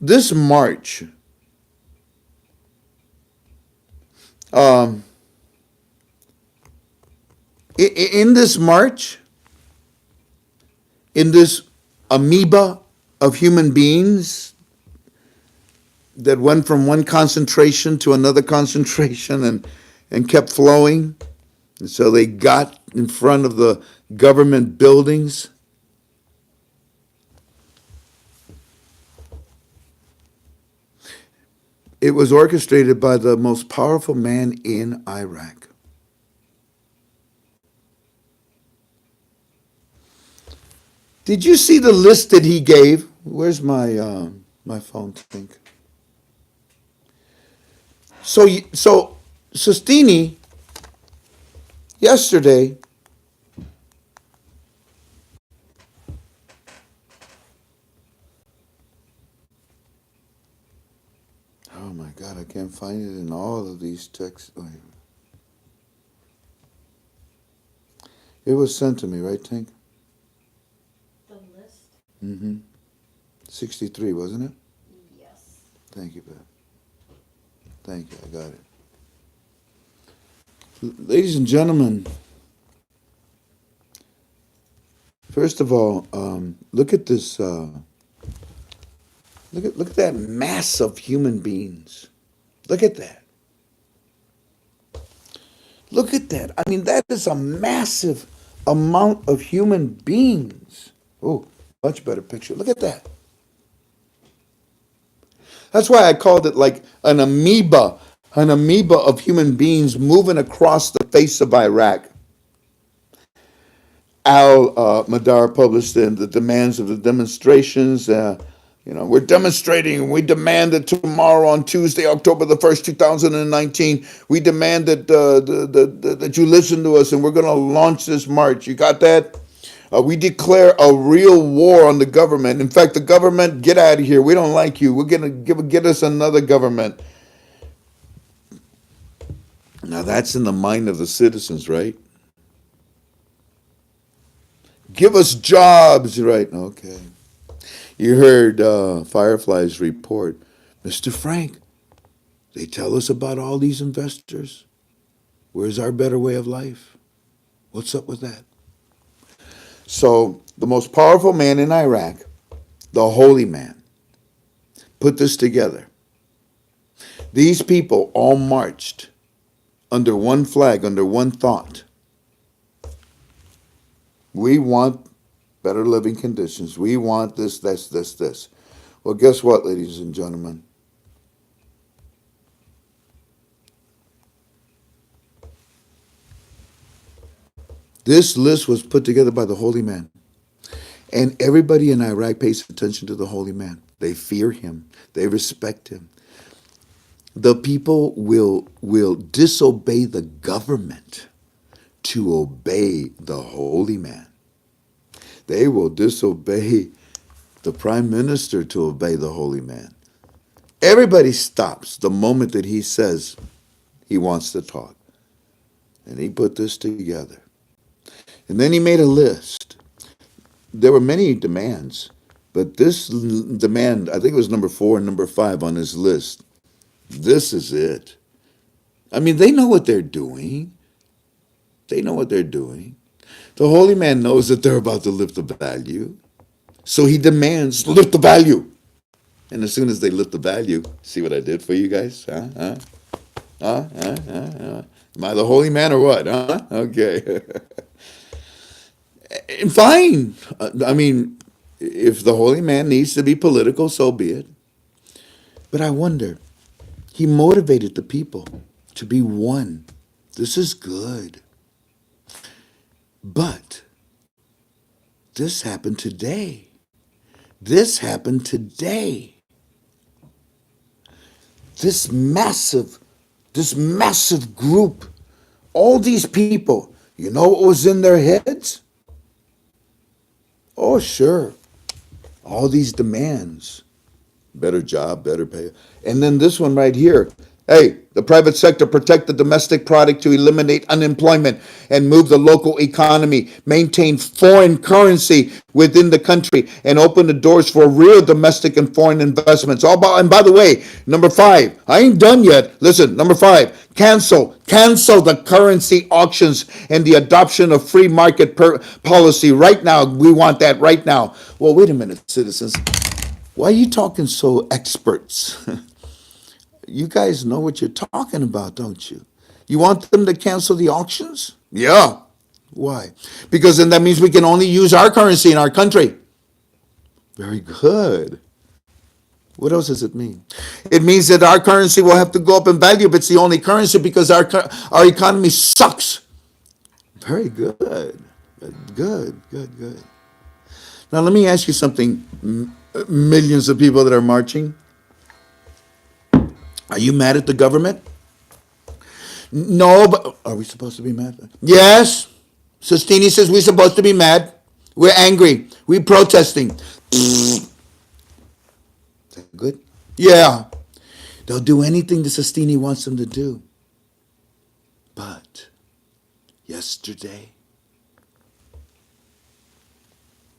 this march, in this march, in this amoeba of human beings that went from one concentration to another concentration and kept flowing, and so they got in front of the government buildings. It was orchestrated by the most powerful man in Iraq. Did you see the list that he gave? Where's my my phone think? So Sestini yesterday oh my God, I can't find it in all of these texts. Wait. It was sent to me, right, Tink? The list? Mm-hmm. 63, wasn't it? Yes. Thank you, Beth. Thank you, I got it. Ladies and gentlemen, first of all, look at this. Look at that mass of human beings. Look at that. Look at that. That is a massive amount of human beings. Oh, much better picture. Look at that. That's why I called it like an amoeba of human beings moving across the face of Iraq. Al Madar published the demands of the demonstrations. We're demonstrating. We demand that tomorrow, on Tuesday, October the 1st, 2019, we demand that you listen to us, and we're going to launch this march. You got that? We declare a real war on the government. In fact, the government, get out of here. We don't like you. We're going to get us another government. Now, that's in the mind of the citizens, right? Give us jobs, right? Okay. You heard Firefly's report. Mr. Frank, they tell us about all these investors. Where's our better way of life? What's up with that? So, the most powerful man in Iraq, the holy man, put this together. These people all marched under one flag, under one thought. We want better living conditions. We want this. Well, guess what, ladies and gentlemen? This list was put together by the holy man. And everybody in Iraq pays attention to the holy man. They fear him. They respect him. The people will disobey the government to obey the holy man. They will disobey the prime minister to obey the holy man. Everybody stops the moment that he says he wants to talk. And he put this together. And then he made a list. There were many demands, but this demand, I think it was number 4 and number 5 on his list. This is it. I mean, they know what they're doing. They know what they're doing. The holy man knows that they're about to lift the value. So he demands, lift the value. And as soon as they lift the value, see what I did for you guys? Am I the holy man or what? Okay. And fine. I mean, if the holy man needs to be political, so be it. But I wonder, he motivated the people to be one. This is good. But this happened today. This happened today. This massive group, all these people, you know what was in their heads? Oh, sure. All these demands. Better job, better pay. And then this one right here. Hey, the private sector protect the domestic product to eliminate unemployment and move the local economy, maintain foreign currency within the country, and open the doors for real domestic and foreign investments. And by the way, number 5, I ain't done yet. Listen, number 5, cancel the currency auctions and the adoption of free market policy right now. We want that right now. Well, wait a minute, citizens. Why are you talking so experts? You guys know what you're talking about, don't you? You want them to cancel the auctions? Yeah. Why? Because then that means we can only use our currency in our country. Very good. What else does it mean? It means that our currency will have to go up in value, but it's the only currency because our economy sucks. Very good. Good. Now, let me ask you something. Millions of people that are marching. Are you mad at the government? No, but are we supposed to be mad? Yes. Sostini says we're supposed to be mad. We're angry. We're protesting. Is that good? Yeah. They'll do anything that Sostini wants them to do. But yesterday,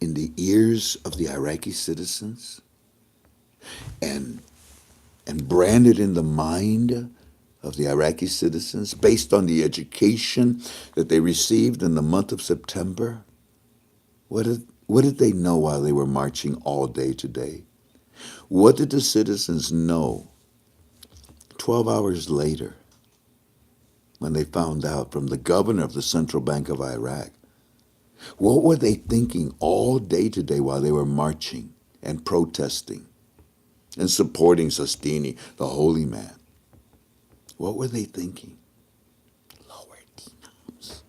in the ears of the Iraqi citizens and branded in the mind of the Iraqi citizens based on the education that they received in the month of September, what did they know while they were marching all day today? What did the citizens know 12 hours later when they found out from the governor of the Central Bank of Iraq? What were they thinking all day today while they were marching and protesting and supporting Sostini, the holy man? What were they thinking? Lower dinars.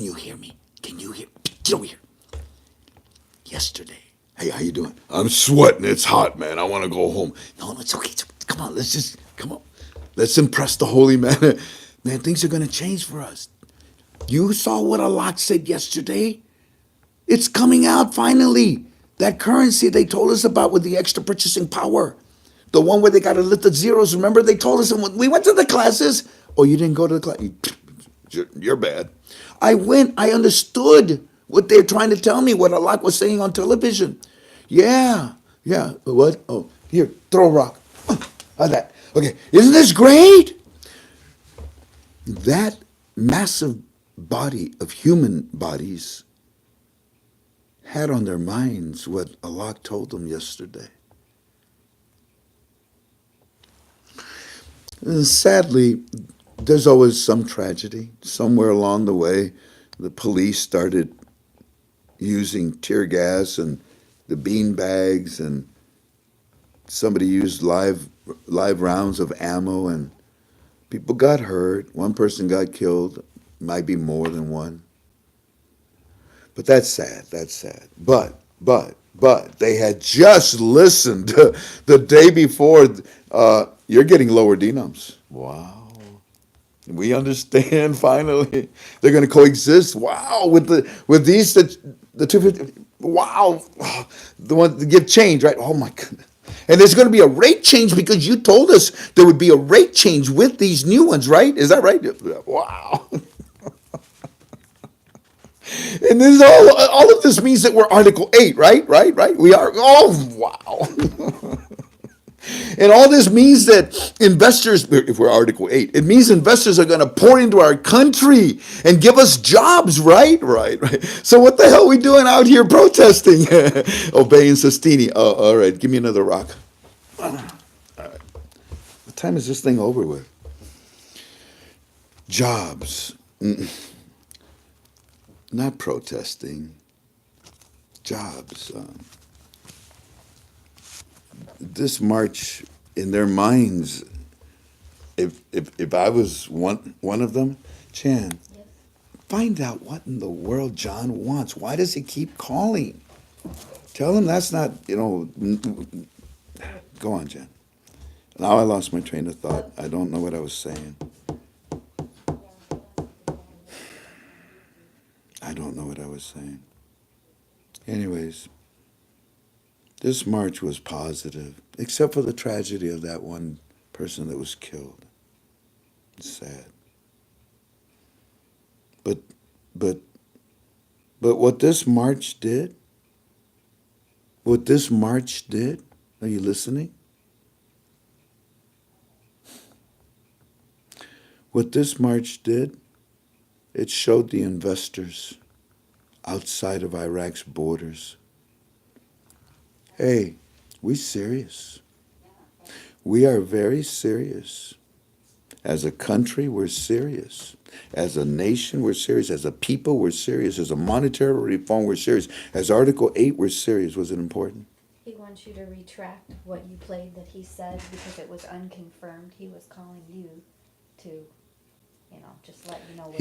Can you hear me? Can you hear? Get over here. Yesterday. Hey, how you doing? I'm sweating. It's hot, man. I want to go home. No, it's okay. Come on. Come on. Let's impress the holy man. Man, things are going to change for us. You saw what Allah said yesterday? It's coming out finally. That currency they told us about with the extra purchasing power. The one where they got to lift the zeros. Remember they told us when we went to the classes? Oh, you didn't go to the class? You're bad. I went. I understood what they're trying to tell me, what Allah was saying on television. Yeah. What? Oh, here, throw a rock. How's that? Okay. Isn't this great? That massive body of human bodies had on their minds what Allah told them yesterday. And sadly, there's always some tragedy. Somewhere along the way, the police started using tear gas and the bean bags, and somebody used live rounds of ammo, and people got hurt. One person got killed. Might be more than one. But that's sad. But they had just listened the day before. You're getting lower denums. Wow. We understand finally. They're going to coexist. Wow. With these, the 250. Wow. The one to give change, right? Oh my goodness. And there's going to be a rate change because you told us there would be a rate change with these new ones, right? Is that right? Wow. And this all of this means that we're Article 8, right? We are. Oh, wow. And all this means that investors, if we're Article 8, it means investors are going to pour into our country and give us jobs, right? So what the hell are we doing out here protesting? Obeying Sestini. Oh, all right, give me another rock. All right. What time is this thing over with? Jobs. Not protesting. Jobs. This march, in their minds, if I was one of them, Chan, yes. Find out what in the world John wants. Why does he keep calling? Tell him that's not, go on, Jan. Now I lost my train of thought. I don't know what I was saying. Anyways, this march was positive, except for the tragedy of that one person that was killed. It's sad. But what this march did, are you listening? What this march did, it showed the investors outside of Iraq's borders, hey, we serious. We are very serious. As a country, we're serious. As a nation, we're serious. As a people, we're serious. As a monetary reform, we're serious. As Article 8, we're serious. Was it important? He wants you to retract what you played that he said because it was unconfirmed. He was calling you to, just let you know.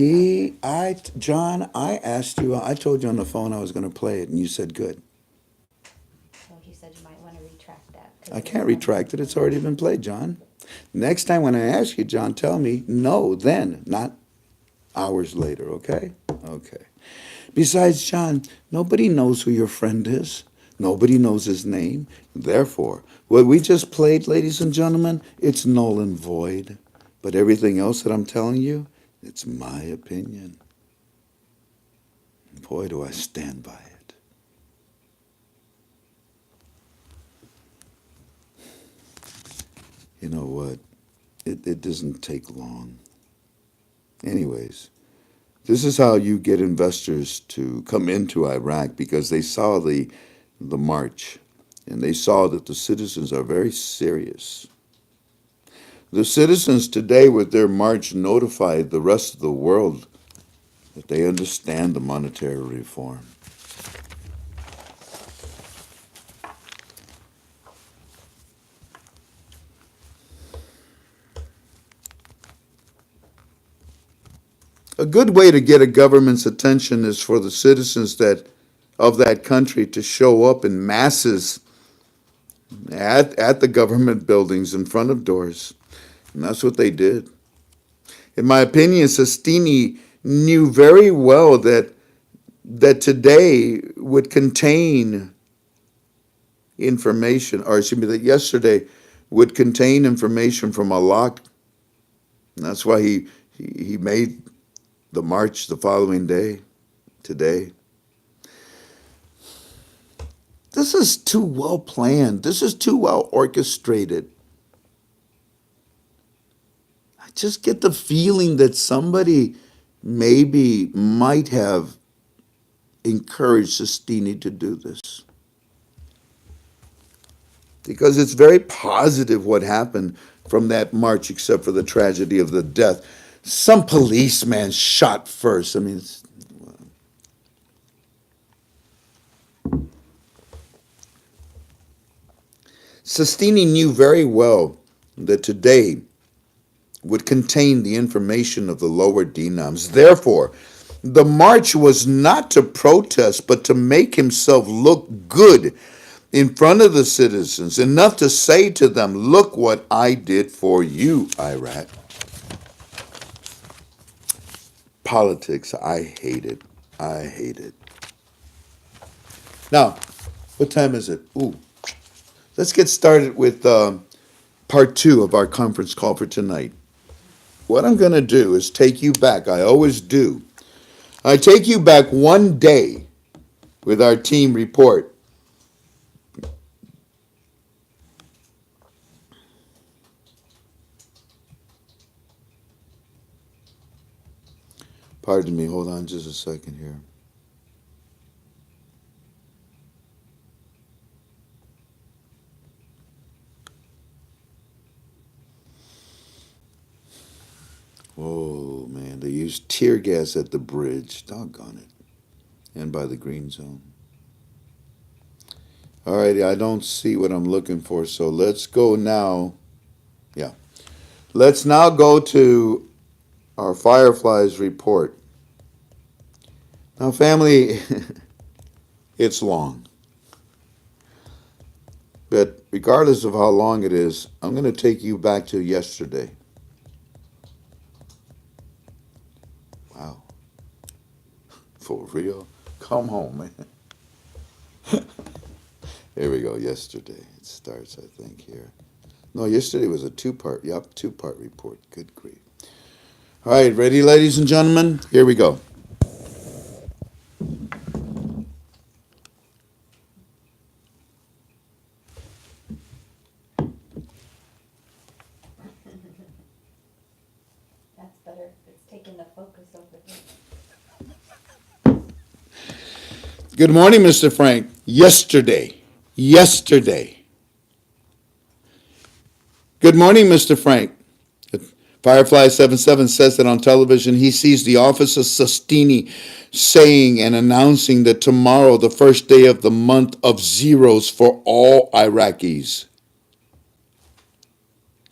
John, I asked you, I told you on the phone I was going to play it, and you said good. So he said you might want to retract that. I can't retract it. It's already been played, John. Next time when I ask you, John, tell me no then, not hours later, okay? Okay. Besides, John, nobody knows who your friend is. Nobody knows his name. Therefore, what we just played, ladies and gentlemen, it's null and void. But everything else that I'm telling you, it's my opinion. Boy, do I stand by it. You know what? It doesn't take long. Anyways, this is how you get investors to come into Iraq, because they saw the march and they saw that the citizens are very serious. The citizens today with their march notified the rest of the world that they understand the monetary reform. A good way to get a government's attention is for the citizens of that country to show up in masses at the government buildings in front of doors. And that's what they did. In my opinion, Sestini knew very well that today would contain information, or excuse me, that yesterday would contain information from a lot. And that's why he made the march the following day, today. This is too well planned. This is too well orchestrated. I just get the feeling that somebody maybe might have encouraged Sestini to do this. Because it's very positive what happened from that march, except for the tragedy of the death. Some policeman shot first. I mean, Sestini knew very well that today would contain the information of the lower denoms. Therefore, the march was not to protest, but to make himself look good in front of the citizens, enough to say to them, look what I did for you, Iraq. Politics, I hate it. I hate it. Now, what time is it? Ooh. Let's get started with part 2 of our conference call for tonight. What I'm going to do is take you back. I always do. I take you back one day with our team report. Pardon me, hold on just a second here. Oh, man, they used tear gas at the bridge. Doggone it. And by the green zone. All righty, I don't see what I'm looking for, so let's go now. Yeah. Let's now go to our Fireflies report. Now, family, it's long. But regardless of how long it is, I'm going to take you back to yesterday. Wow. For real? Come home, man. Here we go, yesterday. It starts, I think, here. No, yesterday was a two-part report. Good grief. All right, ready, ladies and gentlemen? Here we go. That's better. It's taking the focus over here. Good morning, Mr. Frank. Yesterday. Good morning, Mr. Frank. Firefly 77 says that on television he sees the office of Sestini saying and announcing that tomorrow, the first day of the month of zeros for all Iraqis.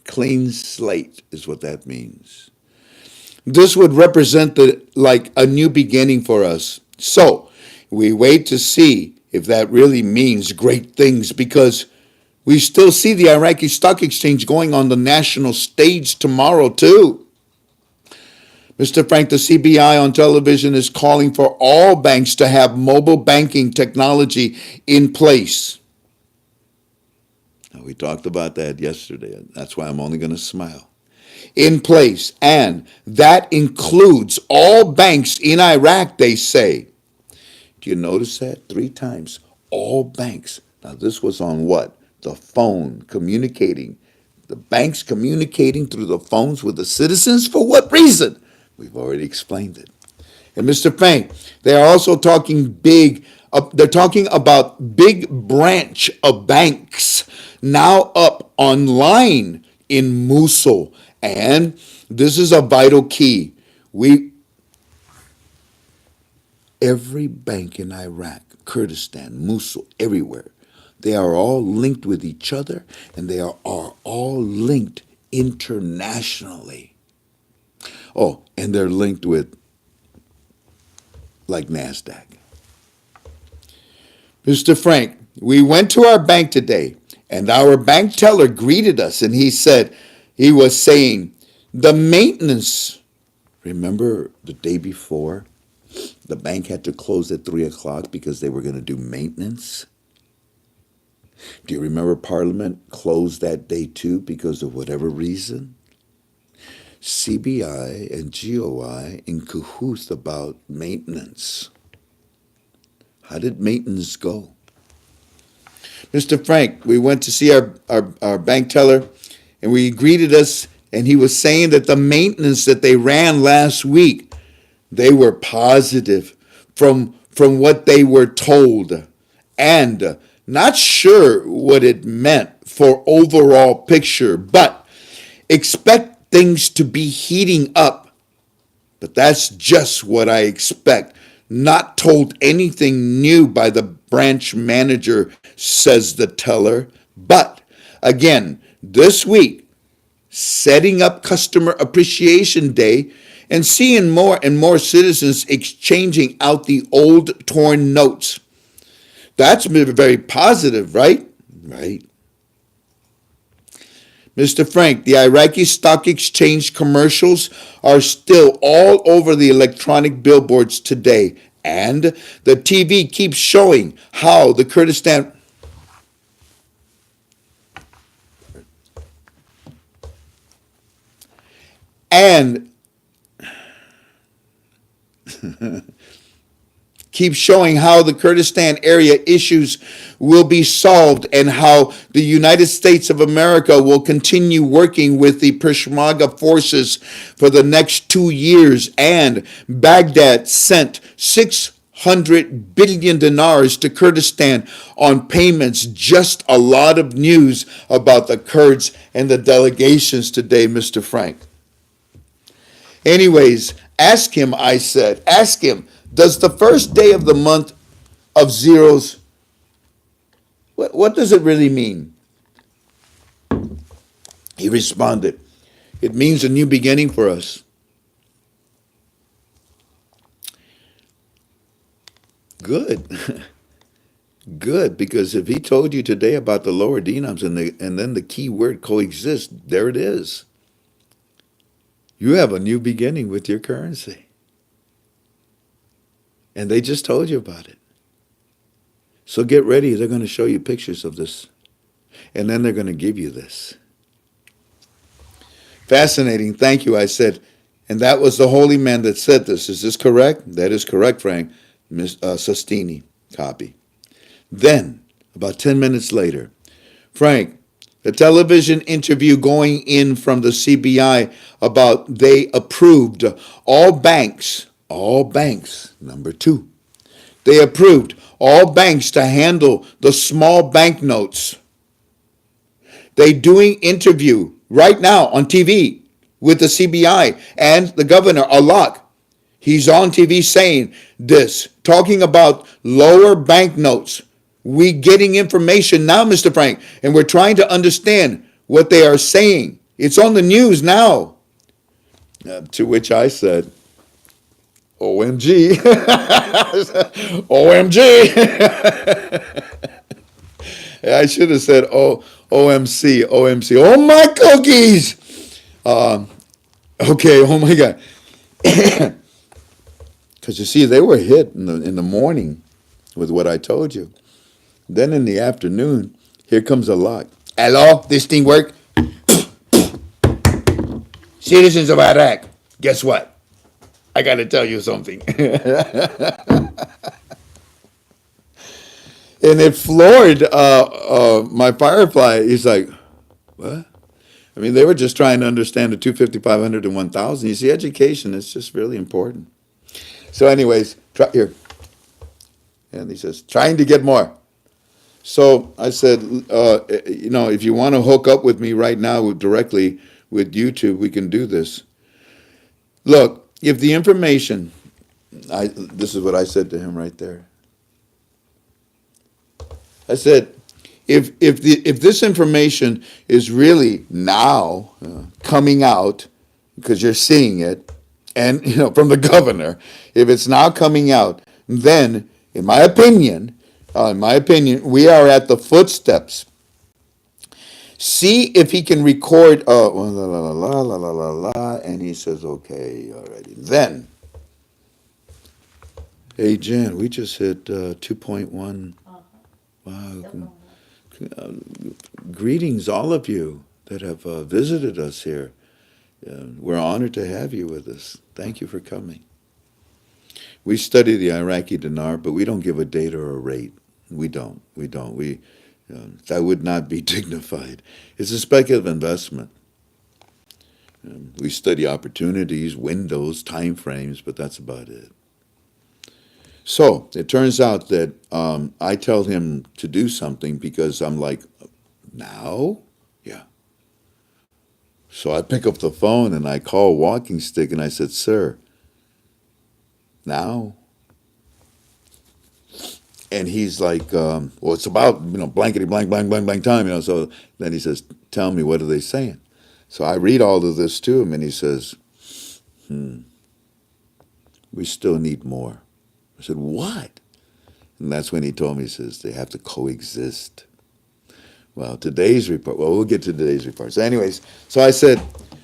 Clean slate is what that means. This would represent like a new beginning for us. So we wait to see if that really means great things, because we still see the Iraqi Stock Exchange going on the national stage tomorrow, too. Mr. Frank, the CBI on television is calling for all banks to have mobile banking technology in place. Now, we talked about that yesterday. That's why I'm only going to smile. In place. And that includes all banks in Iraq, they say. Do you notice that? 3 times. All banks. Now, this was on what? The phone, communicating. The banks communicating through the phones with the citizens. For what reason? We've already explained it. And Mr. Frank, they are also talking big. They're talking about big branch of banks now up online in Mosul. And this is a vital key. Every bank in Iraq, Kurdistan, Mosul, everywhere, they are all linked with each other, and they are all linked internationally. Oh, and they're linked with like NASDAQ. Mr. Frank, we went to our bank today, and our bank teller greeted us, and he was saying, the maintenance. Remember the day before, the bank had to close at 3 o'clock because they were going to do maintenance? Do you remember Parliament closed that day too because of whatever reason? CBI and GOI in cahoots about maintenance. How did maintenance go? Mr. Frank, we went to see our bank teller, and we greeted us, and he was saying that the maintenance that they ran last week, they were positive from what they were told, and not sure what it meant for overall picture, but expect things to be heating up. But that's just what I expect. Not told anything new by the branch manager, says the teller. But again, this week, setting up Customer Appreciation Day and seeing more and more citizens exchanging out the old torn notes. That's very positive, right? Right. Mr. Frank, the Iraqi Stock Exchange commercials are still all over the electronic billboards today, and the TV keeps showing how the Kurdistan and keeps showing how the Kurdistan area issues will be solved and how the United States of America will continue working with the Peshmerga forces for the next 2 years. And Baghdad sent 600 billion dinars to Kurdistan on payments. Just a lot of news about the Kurds and the delegations today, Mr. Frank. Anyways, ask him, I said, ask him, does the first day of the month of zeros, what does it really mean? He responded, it means a new beginning for us. Good. Good, because if he told you today about the lower dinars and then the key word coexist, there it is. You have a new beginning with your currency. And they just told you about it. So get ready. They're going to show you pictures of this. And then they're going to give you this. Fascinating. Thank you, I said. And that was the holy man that said this. Is this correct? That is correct, Frank. Miss Sostini, copy. Then, about 10 minutes later, Frank, the television interview going in from the CBI about they approved all banks, number 2. They approved all banks to handle the small banknotes. They doing interview right now on TV with the CBI and the governor, Alak. He's on TV saying this, talking about lower banknotes. We getting information now, Mr. Frank, and we're trying to understand what they are saying. It's on the news now. To which I said, OMG. OMG. I should have said OMC. Oh, my cookies. Okay, oh my God. Because you see, they were hit in the morning with what I told you. Then in the afternoon, here comes a lot. Hello, this thing work? Citizens of Iraq, guess what? I got to tell you something. And it floored my Firefly. He's like, what? I mean, they were just trying to understand the 250, 500, and 1,000. You see, education is just really important. So anyways, try here. And he says, trying to get more. So I said, if you want to hook up with me right now directly with YouTube, we can do this. Look, if the information, this is what I said to him right there. I said, if this information is really now coming out, because you're seeing it, and from the governor, if it's now coming out, then in my opinion, we are at the footsteps. See if he can record la la la la la la la la, and he says, okay, alrighty. Then, hey Jen, we just hit 2.1. Wow. Still going up. Greetings, all of you that have visited us here. We're honored to have you with us. Thank you for coming. We study the Iraqi dinar, but we don't give a date or a rate. We don't. That would not be dignified. It's a speculative investment. We study opportunities, windows, time frames, but that's about it. So it turns out that I tell him to do something because I'm like, now? Yeah. So I pick up the phone and I call Walking Stick and I said, sir, now? And he's like, well, it's about, blankety blank, blank, blank, blank time, So then he says, tell me, what are they saying? So I read all of this to him and he says, we still need more. I said, what? And that's when he told me, he says, they have to coexist. Well, we'll get to today's report. So anyways, so I said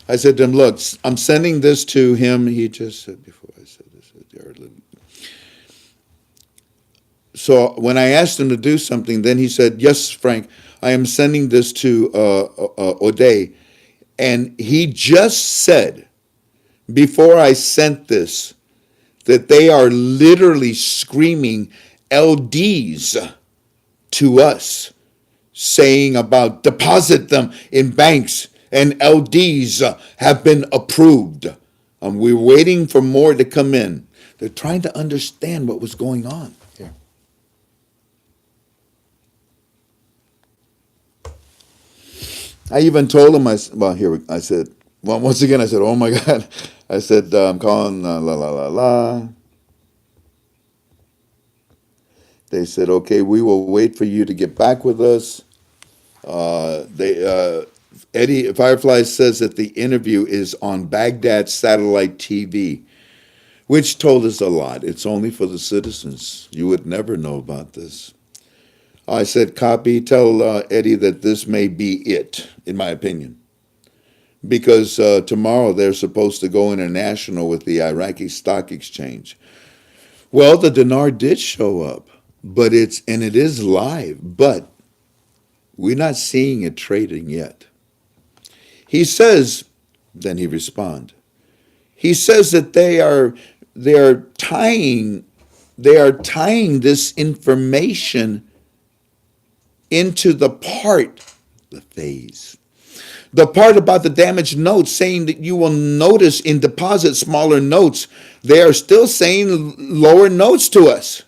to him, look, I'm sending this to him. He just said before I said this. So when I asked him to do something, then he said, yes, Frank, I am sending this to O'Day. And he just said, before I sent this, that they are literally screaming LDs to us, saying about deposit them in banks, and LDs have been approved. We're waiting for more to come in. They're trying to understand what was going on here. I even told him, I said, once again, I said, oh my God. I said, I'm calling la la la la. They said, okay, we will wait for you to get back with us. Eddie Firefly says that the interview is on Baghdad Satellite TV, which told us a lot. It's only for the citizens. You would never know about this. I said, copy, tell Eddie that this may be it, in my opinion. Because tomorrow they're supposed to go international with the Iraqi Stock Exchange. Well, the dinar did show up, but it is live, but we're not seeing it trading yet. He says, then he responds, he says that they are tying this information into the part about the damaged notes, saying that you will notice in deposit smaller notes, they are still saying lower notes to us.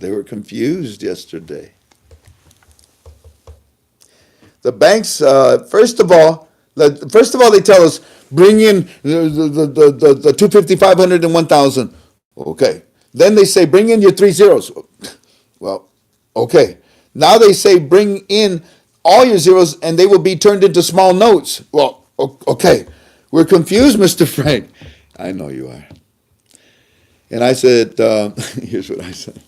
They were confused yesterday. The banks, first of all, they tell us, bring in the 250, 500, and 1,000. Okay. Then they say, bring in your 3 zeros. Well, okay. Now they say, bring in all your zeros, and they will be turned into small notes. Well, okay. We're confused, Mr. Frank. I know you are. And I said, here's what I said.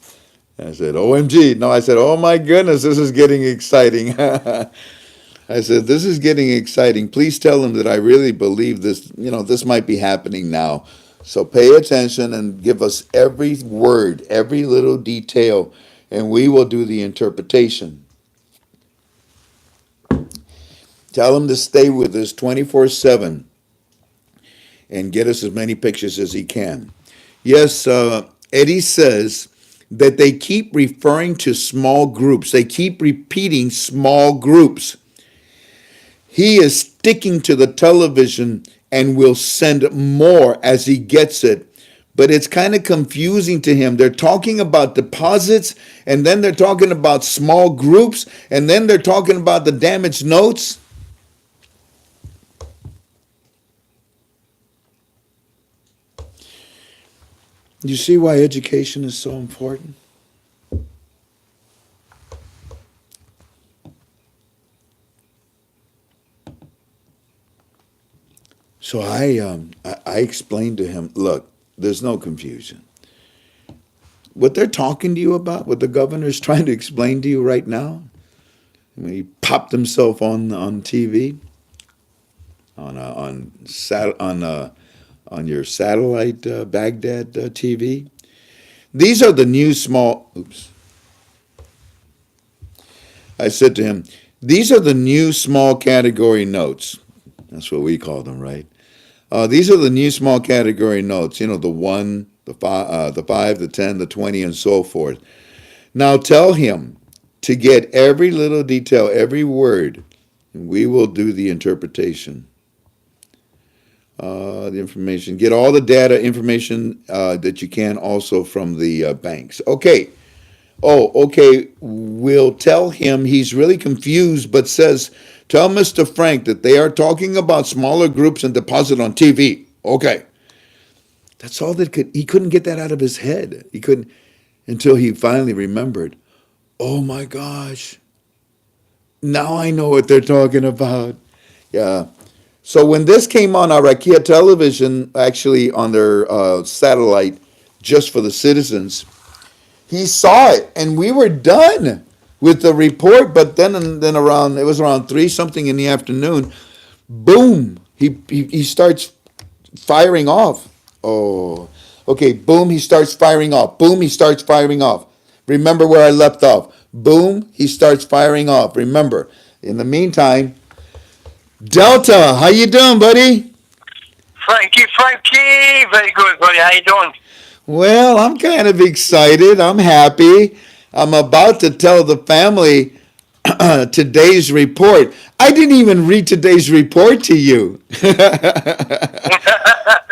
I said, OMG. No, I said, oh my goodness, this is getting exciting. I said, this is getting exciting. Please tell them that I really believe this, this might be happening now. So pay attention and give us every word, every little detail, and we will do the interpretation. Tell them to stay with us 24/7 and get us as many pictures as he can. Yes, Eddie says that they keep referring to small groups. They keep repeating small groups. He is sticking to the television and will send more as he gets it. But it's kind of confusing to him. They're talking about deposits, and then they're talking about small groups, and then they're talking about the damaged notes. You see why education is so important? So I explained to him, look, there's no confusion. What they're talking to you about, what the governor's trying to explain to you right now, I mean, he popped himself on TV, on your satellite Baghdad TV. These are the new small. Oops. I said to him, these are the new small category notes. That's what we call them, right? These are the new small category notes. You know, the 1, the 5, the 10, the 20, and so forth. Now tell him to get every little detail, every word, and we will do the interpretation. The information. Get all the data information that you can also from the banks. Okay. Oh, okay. We'll tell him he's really confused, but says, tell Mr. Frank that they are talking about smaller groups and deposit on TV. Okay. That's all he couldn't get that out of his head. He couldn't until he finally remembered. Oh my gosh. Now I know what they're talking about. Yeah. So when this came on Arakia television, actually on their satellite, just for the citizens, he saw it, and we were done with the report. But then it was around 3 something in the afternoon. Boom! He starts firing off. Oh, okay. Boom! He starts firing off. Boom! He starts firing off. Remember where I left off. Boom! He starts firing off. Remember. In the meantime, Delta, how you doing, buddy? Frankie, very good, buddy. How you doing? Well, I'm kind of excited. I'm happy. I'm about to tell the family today's report. I didn't even read today's report to you.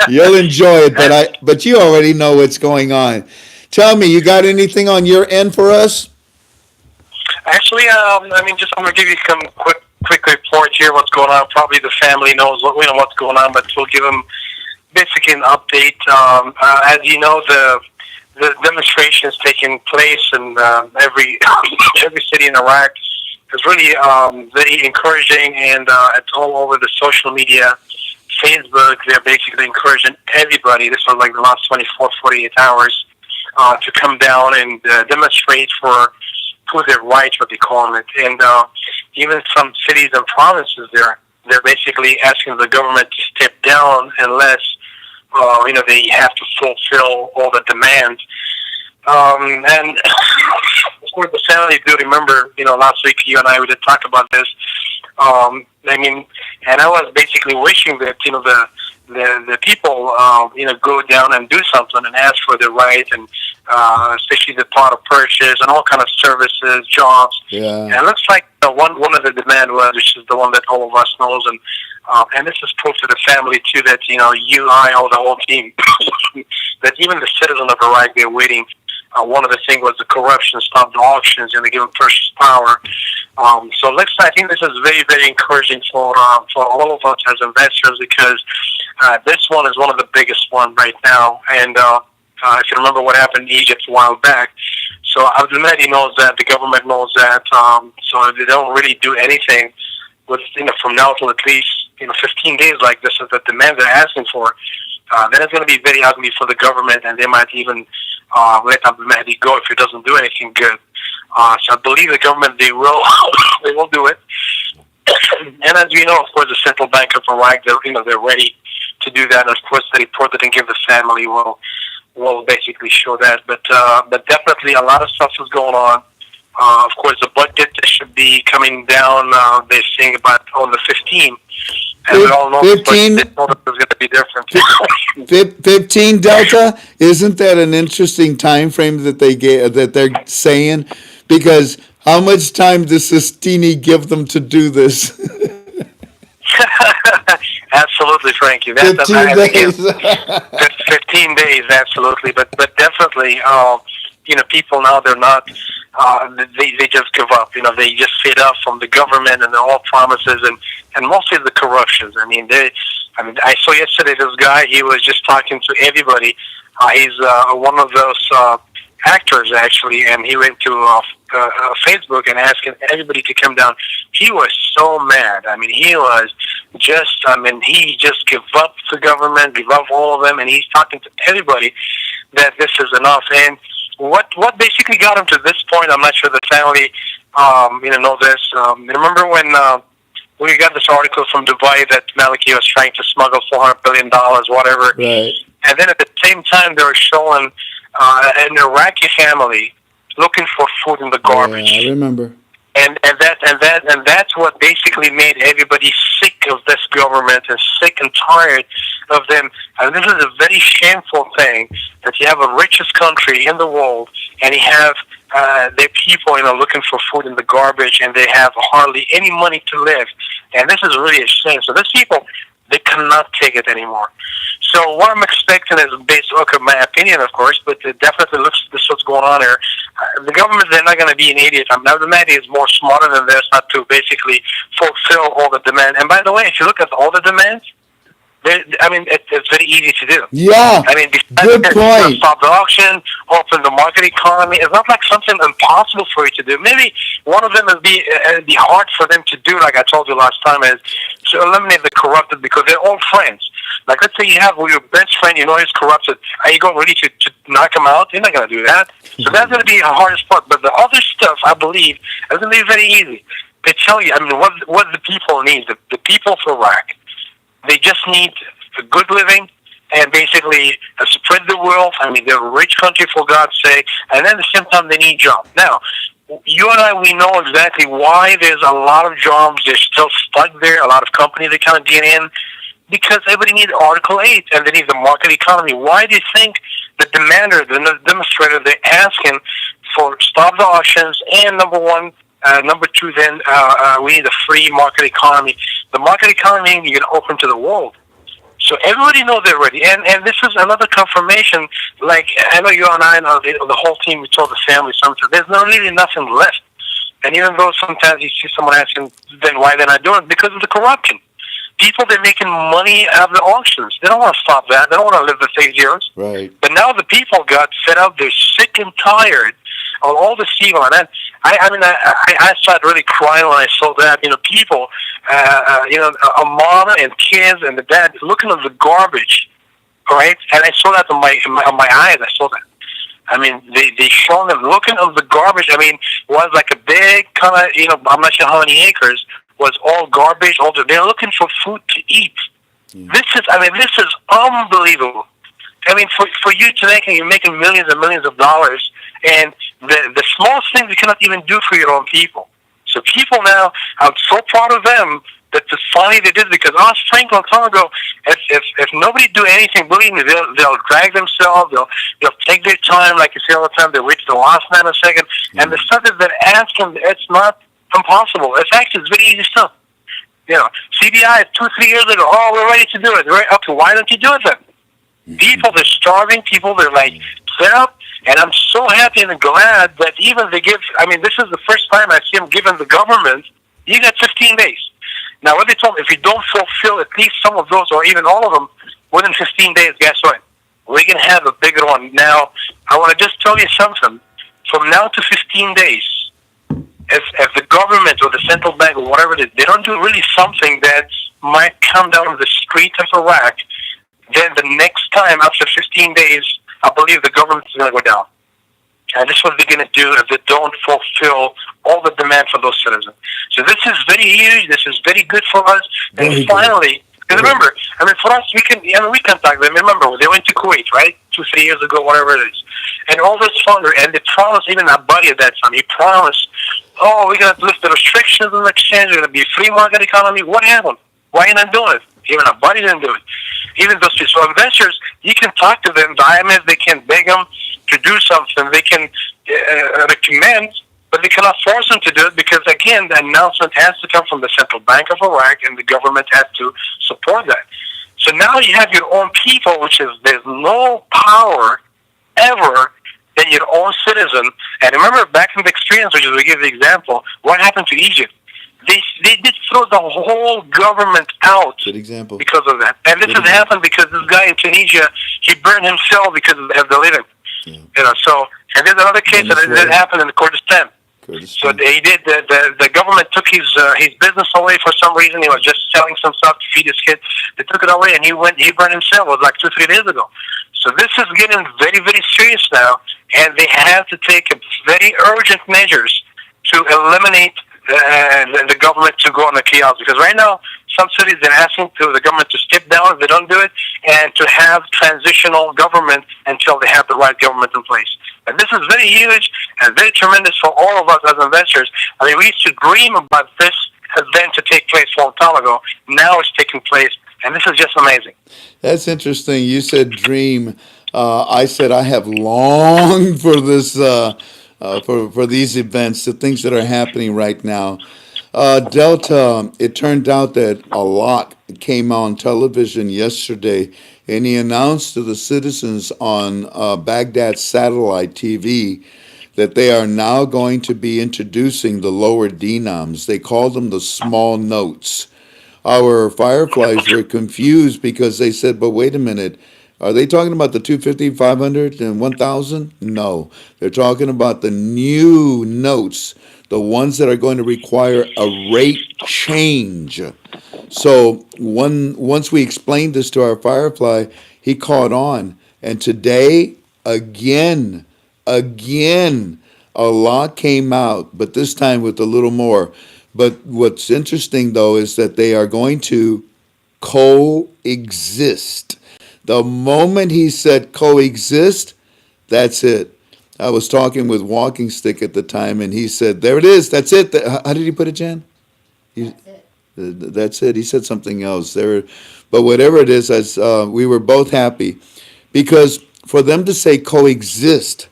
You'll enjoy it, but you already know what's going on. Tell me, you got anything on your end for us? Actually, I'm gonna give you some quick report here. What's going on? Probably the family knows what's going on, but we'll give them basically an update. As you know, the demonstration is taking place in every city in Iraq. It's really very encouraging, and it's all over the social media. Facebook, they're basically encouraging everybody. This was like the last 24, 48 hours to come down and demonstrate for their rights, what they call it. And even some cities and provinces, they're basically asking the government to step down unless they have to fulfill all the demands. And of course, the family do remember, last week you and I did talk about this. And I was basically wishing that, the people, go down and do something and ask for their right, and especially the plot of purchase and all kind of services, jobs. Yeah. And it looks like one of the demand was, which is the one that all of us knows, and this is proof to the family too that all the whole team, that even the citizens of Iraq, they're waiting. One of the things was the corruption, stop the auctions, and they give them purchase power. So I think this is very, very encouraging for all of us as investors, because this one is one of the biggest ones right now. And if you remember what happened in Egypt a while back, so Abdul Mahdi knows that, the government knows that, so they don't really do anything with, from now till at least 15 days like this is the demand they're asking for. Then it's going to be very ugly for the government, and they might even let Abdul Mahdi go if he doesn't do anything good. So I believe the government, they will do it. And as we know, of course, the Central Bank of Iraq, they're ready to do that. And of course, the report that they give the family will basically show that. But definitely a lot of stuff is going on. Of course, the budget should be coming down. They're saying about on the 15th. And we all know 15 it's going to be different. 15 Delta, isn't that an interesting time frame that they're saying? Because how much time does Sistini give them to do this? Absolutely, Frankie. 15 days. 15 days, absolutely. But definitely, people now, they're not. They just give up. They just fed up from the government and all promises and mostly the corruptions. I saw yesterday this guy. He was just talking to everybody. He's one of those actors actually, and he went to Facebook and asking everybody to come down. He was so mad. He was he just give up the government, give up all of them, and he's talking to everybody that this is enough. And what basically got him to this point, I'm not sure the family, know this. Remember when we got this article from Dubai that Maliki was trying to smuggle $400 billion, whatever. Right. And then at the same time, they were showing an Iraqi family looking for food in the garbage. Yeah, I remember. And that's what basically made everybody sick of this government and sick and tired of them. And this is a very shameful thing that you have a richest country in the world and you have their people, looking for food in the garbage, and they have hardly any money to live. And this is really a shame. So these people, they cannot take it anymore. So what I'm expecting is based on my opinion, of course, but it definitely looks this is what's going on here. The government, they're not going to be an idiot. The man is more smarter than this, not to basically fulfill all the demand. And by the way, if you look at all the demands, it's very easy to do. Yeah. Good point. Stop the auction, open the market economy. It's not like something impossible for you to do. Maybe one of them would be hard for them to do, like I told you last time, is to eliminate the corrupted because they're all friends. Like, let's say you have your best friend, he's corrupted. Are you going really to knock him out? You're not going to do that. So that's going to be the hardest part. But the other stuff, I believe, is going to be very easy. They tell you, what the people need. The people for Iraq, they just need a good living and basically spread the wealth. They're a rich country, for God's sake. And then at the same time, they need jobs. Now, you and I, we know exactly why there's a lot of jobs. They're still stuck there. A lot of companies, they can't get in. Because everybody needs Article 8 and they need the market economy. Why do you think the demander, the demonstrator, they're asking for stop the auctions and number one, number two, then we need a free market economy. The market economy you can open to the world. So everybody knows they're ready. And this is another confirmation. Like, I know you and I, the whole team, we told the family something. There's really nothing left. And even though sometimes you see someone asking, then why they're not doing it? Because of the corruption. People, they're making money out of the auctions. They don't want to stop that. They don't want to live the same years. Right. But now the people got fed up. They're sick and tired of all this evil. And I started really crying when I saw that. People, a mom and kids and the dad looking at the garbage, right? And I saw that on my eyes. I saw that. They shown them looking at the garbage. Was like a big kind of, I'm not sure how many acres, was all garbage. They're looking for food to eat. Yeah. This is unbelievable. For you today, you're making millions and millions of dollars, and the smallest things you cannot even do for your own people. So people now, I'm so proud of them that finally they did, because I was saying a long time ago, if nobody do anything, believe me, they'll drag themselves, they'll take their time, like you say all the time, they'll wait to the last nanosecond, and the stuff that they're asking, it's not impossible. In fact, it's very easy stuff. CBI 2-3 years ago, we're ready to do it. Right? Okay, why don't you do it then? People, they're starving. People, they're set up. And I'm so happy and glad that even they give, this is the first time I see them giving the government, you got 15 days. Now, what they told me, if you don't fulfill at least some of those or even all of them within 15 days, guess what? We're going to have a bigger one. Now, I want to just tell you something. From now to 15 days, if the government or the central bank or whatever it is, they don't do really something that might come down the street of Iraq, then the next time, after 15 days, I believe the government is going to go down. And this is what they're going to do if they don't fulfill all the demand for those citizens. So this is very huge. This is very good for us. And finally, because remember, for us, we can contact them. Remember, they went to Kuwait, right? 2-3 years ago, whatever it is. And all this founder, and they promised, even our buddy at that time, he promised, we're going to lift the restrictions on the exchange, there's going to be a free market economy. What happened? Why are you not doing it? Even our buddy didn't do it. Even those people. So investors, you can talk to them, the IMF, they can beg them to do something. They can recommend, but they cannot force them to do it because, again, the announcement has to come from the Central Bank of Iraq, and the government has to support that. So now you have your own people, which is there's no power ever than your own citizen. And remember, back in the experience, which is we give the example, what happened to Egypt? They did throw the whole government out. Good example. Because of that. And this has happened because this guy in Tunisia, he burned himself because of the living. Yeah. So, and there's another case that happened in the Kurdistan. Curtis So Stone. they did. The government took his business away for some reason. He was just selling some stuff to feed his kids. They took it away, and he burned himself. It was like 2-3 days ago. So this is getting very, very serious now, and they have to take very urgent measures to eliminate the government to go on the chaos. Because right now, some cities they're asking the government to step down if they don't do it, and to have transitional government until they have the right government in place. And this is very huge and very tremendous for all of us as investors. I mean, we used to dream about this event to take place a long time ago. Now it's taking place, and this is just amazing. That's interesting. You said dream. I said I have longed for this, for these events, the things that are happening right now. Delta, it turned out that a lot came on television yesterday, and he announced to the citizens on Baghdad satellite TV that they are now going to be introducing the lower dinars. They call them the small notes. Our Fireflies were confused because they said, but wait a minute, are they talking about the 250, 500, and 1,000? No, they're talking about the new notes, the ones that are going to require a rate change. So once we explained this to our Firefly, he caught on. And today, again, a lot came out, but this time with a little more. But what's interesting, though, is that they are going to coexist. The moment he said coexist, that's it. I was talking with Walking Stick at the time, and he said, there it is, that's it. How did he put it, Jan? That's it. That's it. He said something else there, but whatever it is, as we were both happy, because for them to say coexist,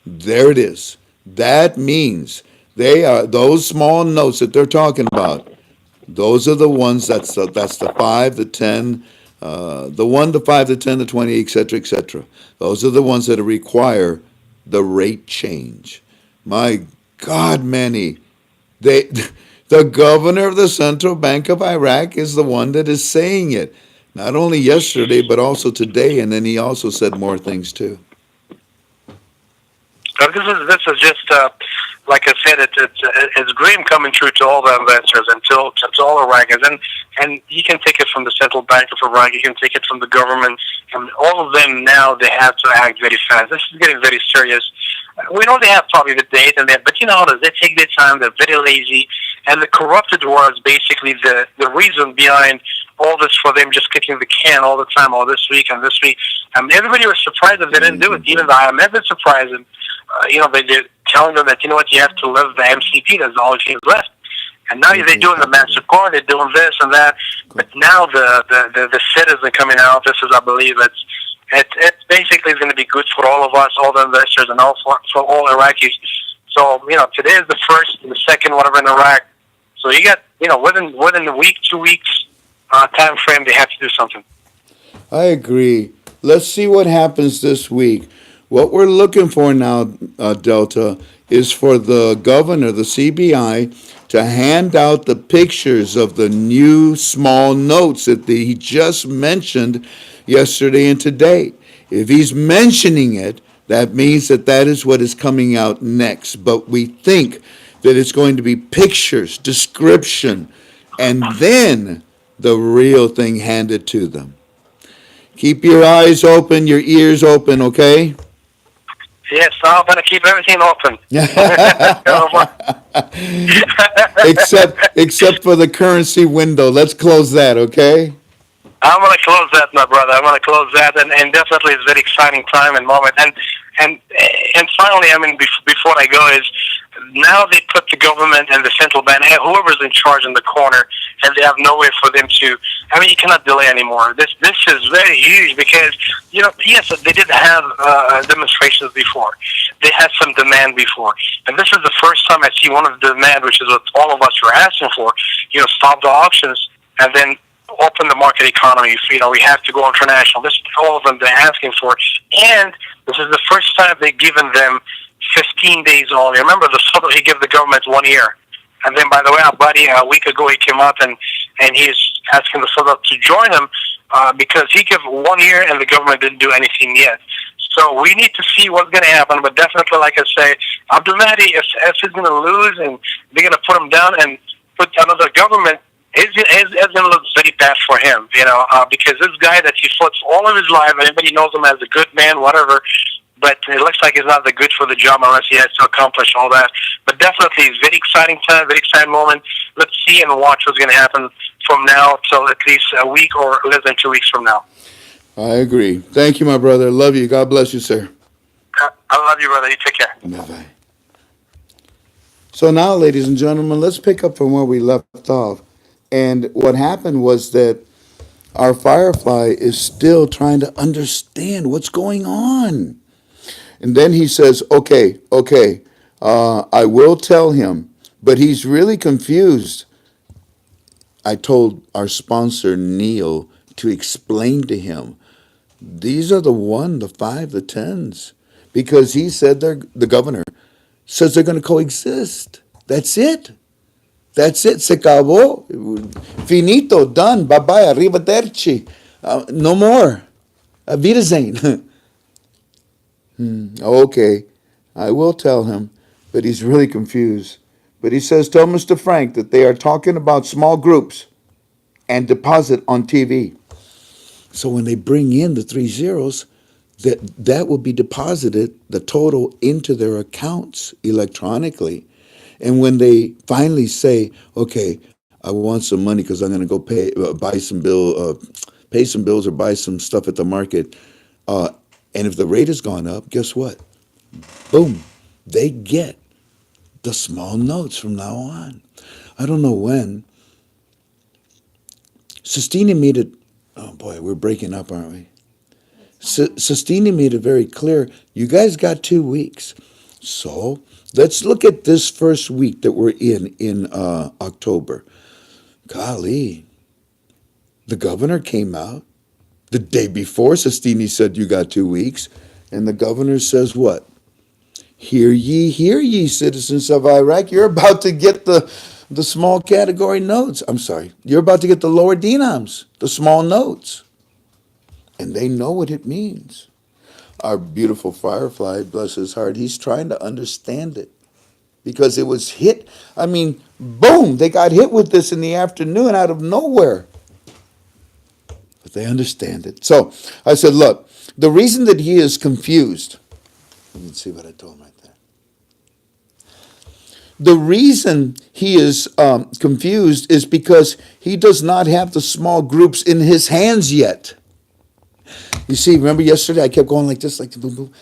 there it is. That means they are those small notes that they're talking about. Those are the ones that's the 5, the 10, the 1, the 5, the 10, the 20, etc., etc. Those are the ones that require the rate change. My God, Manny, they. The governor of the Central Bank of Iraq is the one that is saying it. Not only yesterday, but also today, and then he also said more things too. This is just like I said, it's a dream coming true to all the investors and to all Iraqis, and you can take it from the Central Bank of Iraq, you can take it from the government, and all of them now they have to act very fast. This is getting very serious. We know they have probably the date and that, but you know how it is. They take their time. They're very lazy, and the corrupted was basically the reason behind all this for them just kicking the can all the time, all this week and this week. Everybody was surprised that they didn't do it. Even the IMF is surprised, and they're telling them that you have to live the MCP. That's all she has left. And now they're doing the MasterCard. They're doing this and that. But now the citizen coming out. This is, I believe, it's basically going to be good for all of us, all the investors, and also for all Iraqis. So, today is the first and the second, whatever, in Iraq. So you got, within a week, 2 weeks time frame, they have to do something. I agree. Let's see what happens this week. What we're looking for now, Delta, is for the governor, the CBI, to hand out the pictures of the new small notes that he just mentioned yesterday and today. If he's mentioning it, that means that is what is coming out next. But we think that it's going to be pictures, description, and then the real thing handed to them. Keep your eyes open, your ears open, okay? Yes, I'm going to keep everything open. except for the currency window. Let's close that, okay? I'm going to close that, my brother. I'm going to close that, and definitely it's a very exciting time and moment. And finally, before I go, is now they put the government and the central bank, whoever's in charge in the corner, and they have no way for them to. You cannot delay anymore. This is very huge because yes, they did have demonstrations before. They had some demand before, and this is the first time I see one of the demand, which is what all of us were asking for. Stop the auctions and then open the market economy. We have to go international. This is all of them they're asking for, and this is the first time they've given them 15 days only. Remember, he gave the government 1 year, and then by the way, our buddy a week ago he came up and he's asking the Saudis to join him because he gave 1 year and the government didn't do anything yet. So we need to see what's going to happen, but definitely, like I say, Abdulmahdi, if he's going to lose and they're going to put him down and put another government, it's going to look very bad for him, because this guy that he fought all of his life, everybody knows him as a good man, whatever, but it looks like he's not that good for the job unless he has to accomplish all that. But definitely, it's very exciting time, very exciting moment. Let's see and watch what's going to happen from now till at least a week or less than 2 weeks from now. I agree. Thank you, my brother. Love you. God bless you, sir. I love you, brother. You take care. Bye-bye. So now, ladies and gentlemen, let's pick up from where we left off. And what happened was that our Firefly is still trying to understand what's going on. And then he says, okay, I will tell him, but he's really confused. I told our sponsor, Neil, to explain to him, these are the 1, the 5, the 10s, because he said the governor says they're going to coexist. That's it. Se acabó. Finito, done. Bye-bye, arrivederci. No more. Wiedersehen. Okay, I will tell him, but he's really confused. But he says, tell Mr. Frank that they are talking about small groups and deposit on TV. So when they bring in the 3 zeros, that will be deposited, the total, into their accounts electronically. And when they finally say, okay, I want some money because I'm going to go pay some bills or buy some stuff at the market, and if the rate has gone up, guess what? Boom, they get the small notes from now on. I don't know when. Sistina made it, oh boy, we're breaking up, aren't we? Sistina made it very clear, you guys got 2 weeks. So let's look at this first week that we're in October. Golly, the governor came out the day before. Sistini said you got 2 weeks. And the governor says what? Hear ye, citizens of Iraq. You're about to get the small category notes. I'm sorry. You're about to get the lower dinams, the small notes. And they know what it means. Our beautiful Firefly, bless his heart, he's trying to understand it. Because it was hit. I mean, boom, they got hit with this in the afternoon out of nowhere. But they understand it. So I said, look, the reason that he is confused, let me see what I told him right there. The reason he is confused is because he does not have the small groups in his hands yet. You see, remember yesterday I kept going like this, like boom, boom.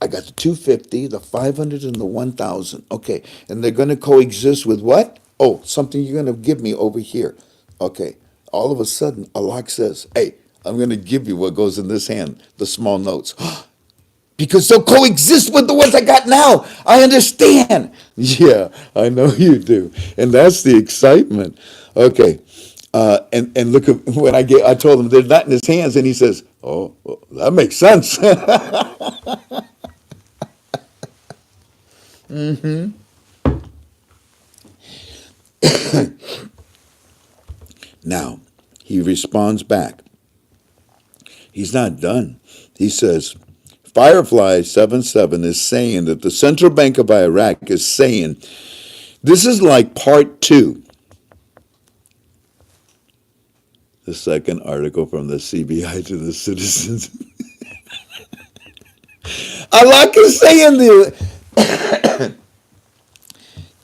I got the 250, the 500, and the 1,000. Okay, and they're going to coexist with what? Oh, something you're going to give me over here. Okay, all of a sudden, Allah says, hey, I'm going to give you what goes in this hand, the small notes. Because they'll coexist with the ones I got now. I understand. Yeah, I know you do. And that's the excitement. Okay. And look at when I told him they're not in his hands, and he says, "Oh, well, that makes sense." Mm-hmm. Now he responds back. He's not done. He says, Firefly 77 is saying that the Central Bank of Iraq is saying this is like part 2. The second article from the CBI to the citizens. Allah is saying the.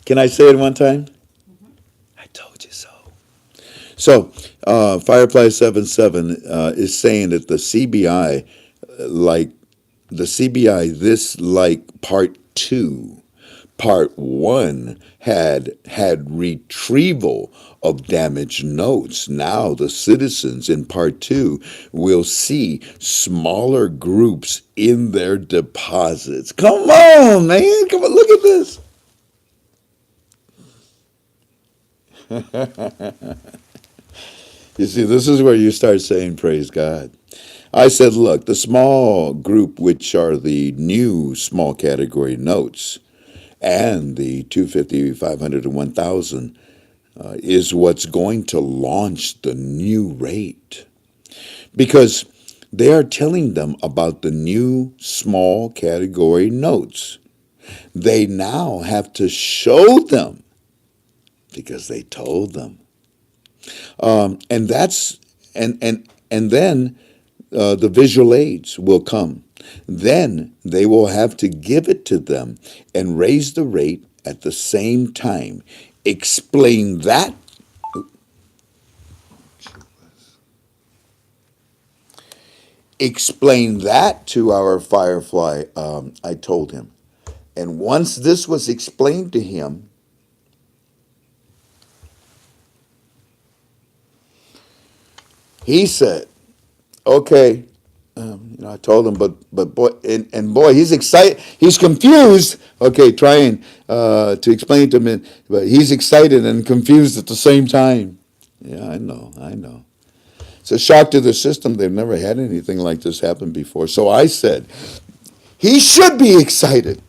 Can I say it one time? Mm-hmm. I told you so. So, Firefly 77 is saying that the CBI, this like part 2. Part 1 had retrieval of damaged notes. Now the citizens in part 2 will see smaller groups in their deposits. Come on, man. Come on, look at this. You see, this is where you start saying, praise God. I said, look, the small group, which are the new small category notes, and the 250, 500, and 1,000 is what's going to launch the new rate. Because they are telling them about the new small category notes. They now have to show them because they told them. And that's and then the visual aids will come. Then they will have to give it to them and raise the rate at the same time. Explain that. Explain that to our Firefly, I told him. And once this was explained to him, he said, okay. I told him, but boy, and boy, he's excited. He's confused. Okay, trying to explain to him, but he's excited and confused at the same time. Yeah, I know. It's a shock to the system. They've never had anything like this happen before. So I said, he should be excited.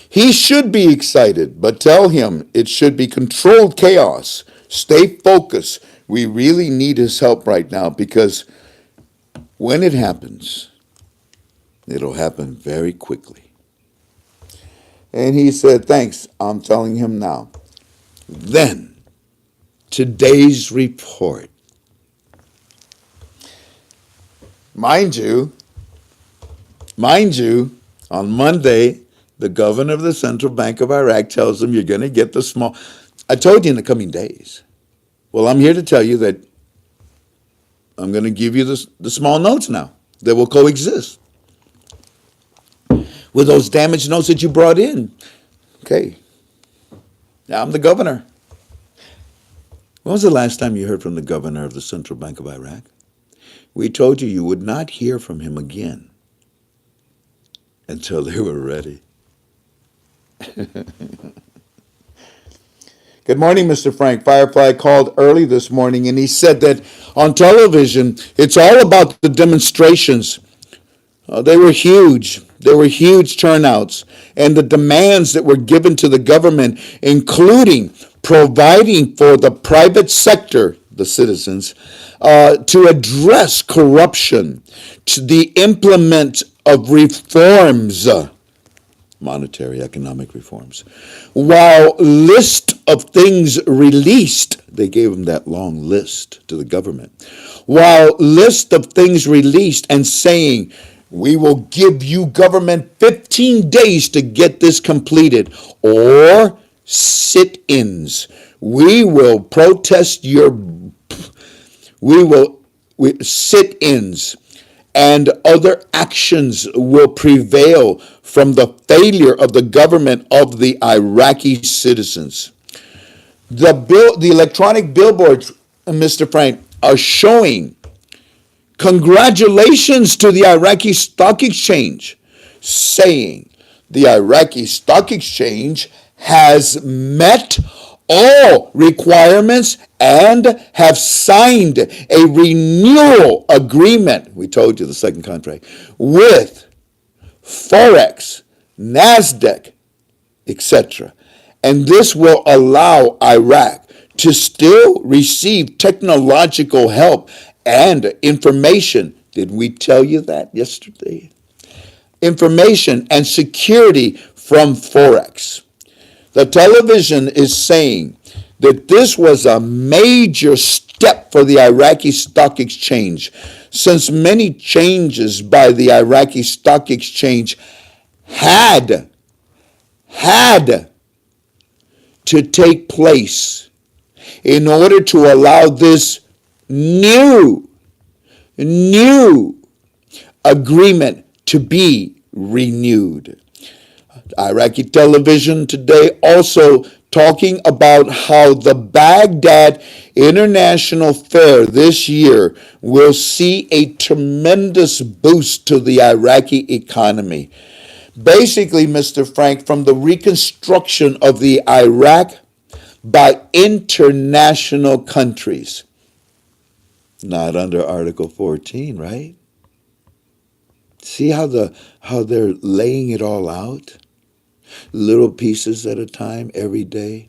He should be excited, but tell him it should be controlled chaos. Stay focused. We really need his help right now because when it happens, it'll happen very quickly. And he said, thanks, I'm telling him now. Then, today's report. Mind you, on Monday, the governor of the Central Bank of Iraq tells them you're going to get the small. I told you in the coming days. Well, I'm here to tell you that I'm going to give you the small notes now that will coexist with those damaged notes that you brought in. Okay. Now I'm the governor. When was the last time you heard from the governor of the Central Bank of Iraq? We told you would not hear from him again until they were ready. Good morning, Mr. Frank. Firefly called early this morning and he said that on television, it's all about the demonstrations. They were huge. There were huge turnouts and the demands that were given to the government, including providing for the private sector, the citizens, to address corruption, to the implement of reforms, monetary economic reforms. While list of things released, they gave them that long list to the government. While list of things released and saying, we will give you government 15 days to get this completed, or sit-ins. We will protest sit-ins and other actions will prevail from the failure of the government of the Iraqi citizens. The electronic billboards, Mr. Frank, are showing congratulations to the Iraqi Stock Exchange, saying the Iraqi Stock Exchange has met all requirements and have signed a renewal agreement, we told you the second contract, with Forex, NASDAQ, etc. And this will allow Iraq to still receive technological help and information. Did we tell you that yesterday? Information and security from Forex. The television is saying that this was a major step for the Iraqi Stock Exchange, since many changes by the Iraqi Stock Exchange had to take place in order to allow this new agreement to be renewed. Iraqi television today also talking about how the Baghdad International Fair this year will see a tremendous boost to the Iraqi economy. Basically, Mr. Frank, from the reconstruction of the Iraq by international countries. Not under Article 14, right? See how they're laying it all out? Little pieces at a time, every day.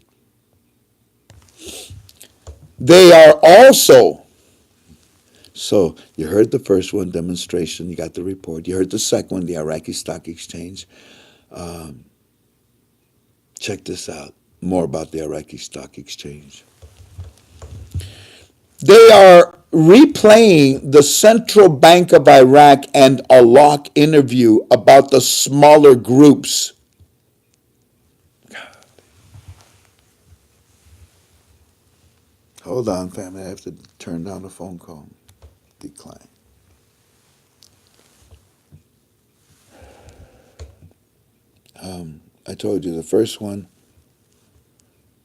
They are also So you heard the first one, demonstration. You got the report. You heard the second one, the Iraqi Stock Exchange. Check this out. More about the Iraqi Stock Exchange. They are replaying the Central Bank of Iraq and Alok interview about the smaller groups. Hold on, family. I have to turn down the phone call. Decline. I told you the first one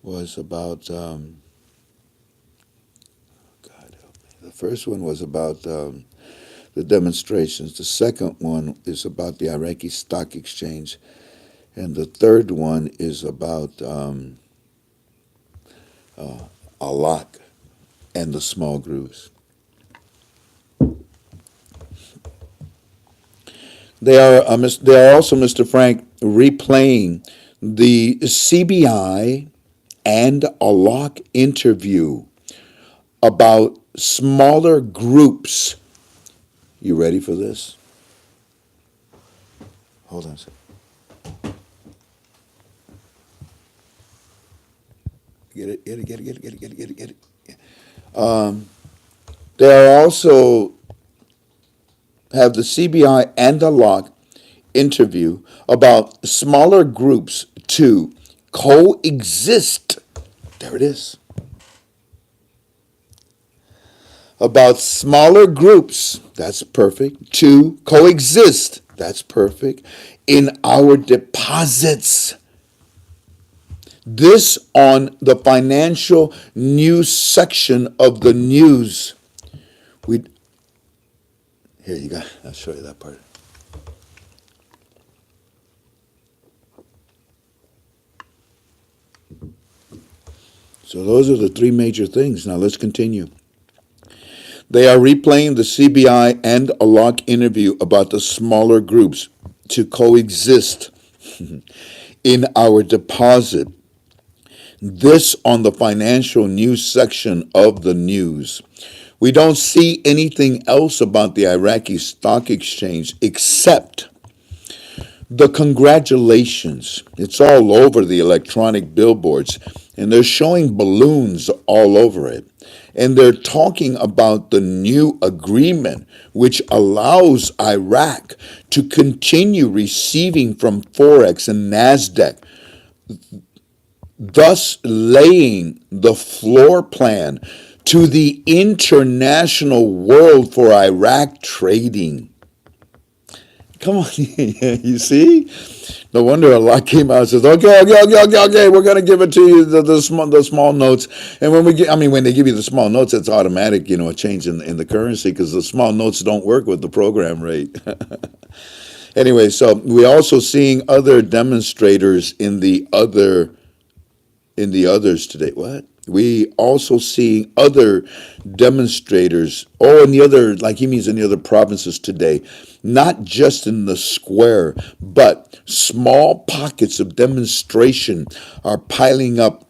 was about God help me. The first one was about the demonstrations. The second one is about the Iraqi Stock Exchange, and the third one is about Alak and the small groups. They are also, Mr. Frank, replaying the CBI and Alak interview about smaller groups. You ready for this? Hold on a second. Get it. They are also have the CBI and Alak interview about smaller groups to coexist. There it is. About smaller groups, that's perfect, to coexist, that's perfect, in our deposits. This on the financial news section of the news. Here you go. I'll show you that part. So those are the three major things. Now let's continue. They are replaying the CBI and Alak interview about the smaller groups to coexist in our deposit. This on the financial news section of the news. We don't see anything else about the Iraqi Stock Exchange except the congratulations. It's all over the electronic billboards, and they're showing balloons all over it. And they're talking about the new agreement, which allows Iraq to continue receiving from Forex and NASDAQ, thus laying the floor plan to the international world for Iraq trading. Come on, you see? No wonder Allah came out and says, okay, we're going to give it to you, the small notes. And when they give you the small notes, it's automatic, a change in the currency, because the small notes don't work with the program rate. Anyway, so we're also seeing other demonstrators in the others today. What? We also see other demonstrators, in the other, like he means in the other provinces today, not just in the square, but small pockets of demonstration are piling up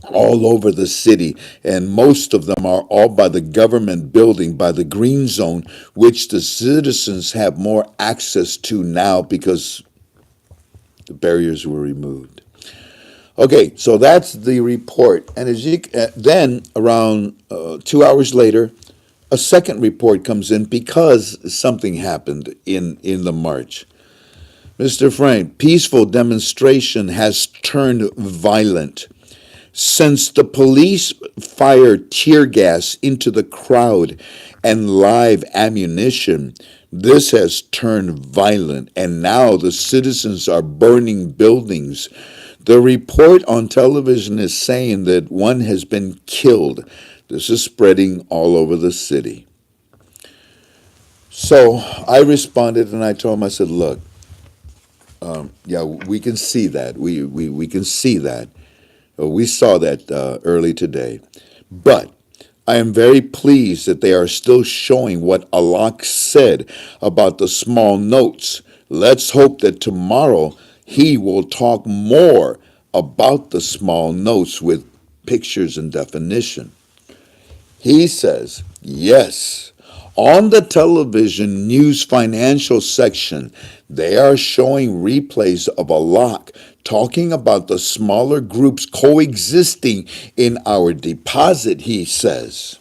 all over the city, and most of them are all by the government building, by the green zone, which the citizens have more access to now because the barriers were removed. Okay, so that's the report. And then around 2 hours later, a second report comes in because something happened in the march. Mr. Frank, peaceful demonstration has turned violent. Since the police fired tear gas into the crowd and live ammunition, this has turned violent, and now the citizens are burning buildings. The report on television is saying that one has been killed. This is spreading all over the city. So I responded and I told him, I said, look, we can see that. We can see that. We saw that early today. But I am very pleased that they are still showing what Alak said about the small notes. Let's hope that tomorrow he will talk more about the small notes with pictures and definition. He says, yes. On the television news financial section, they are showing replays of Alak talking about the smaller groups coexisting in our deposit, he says.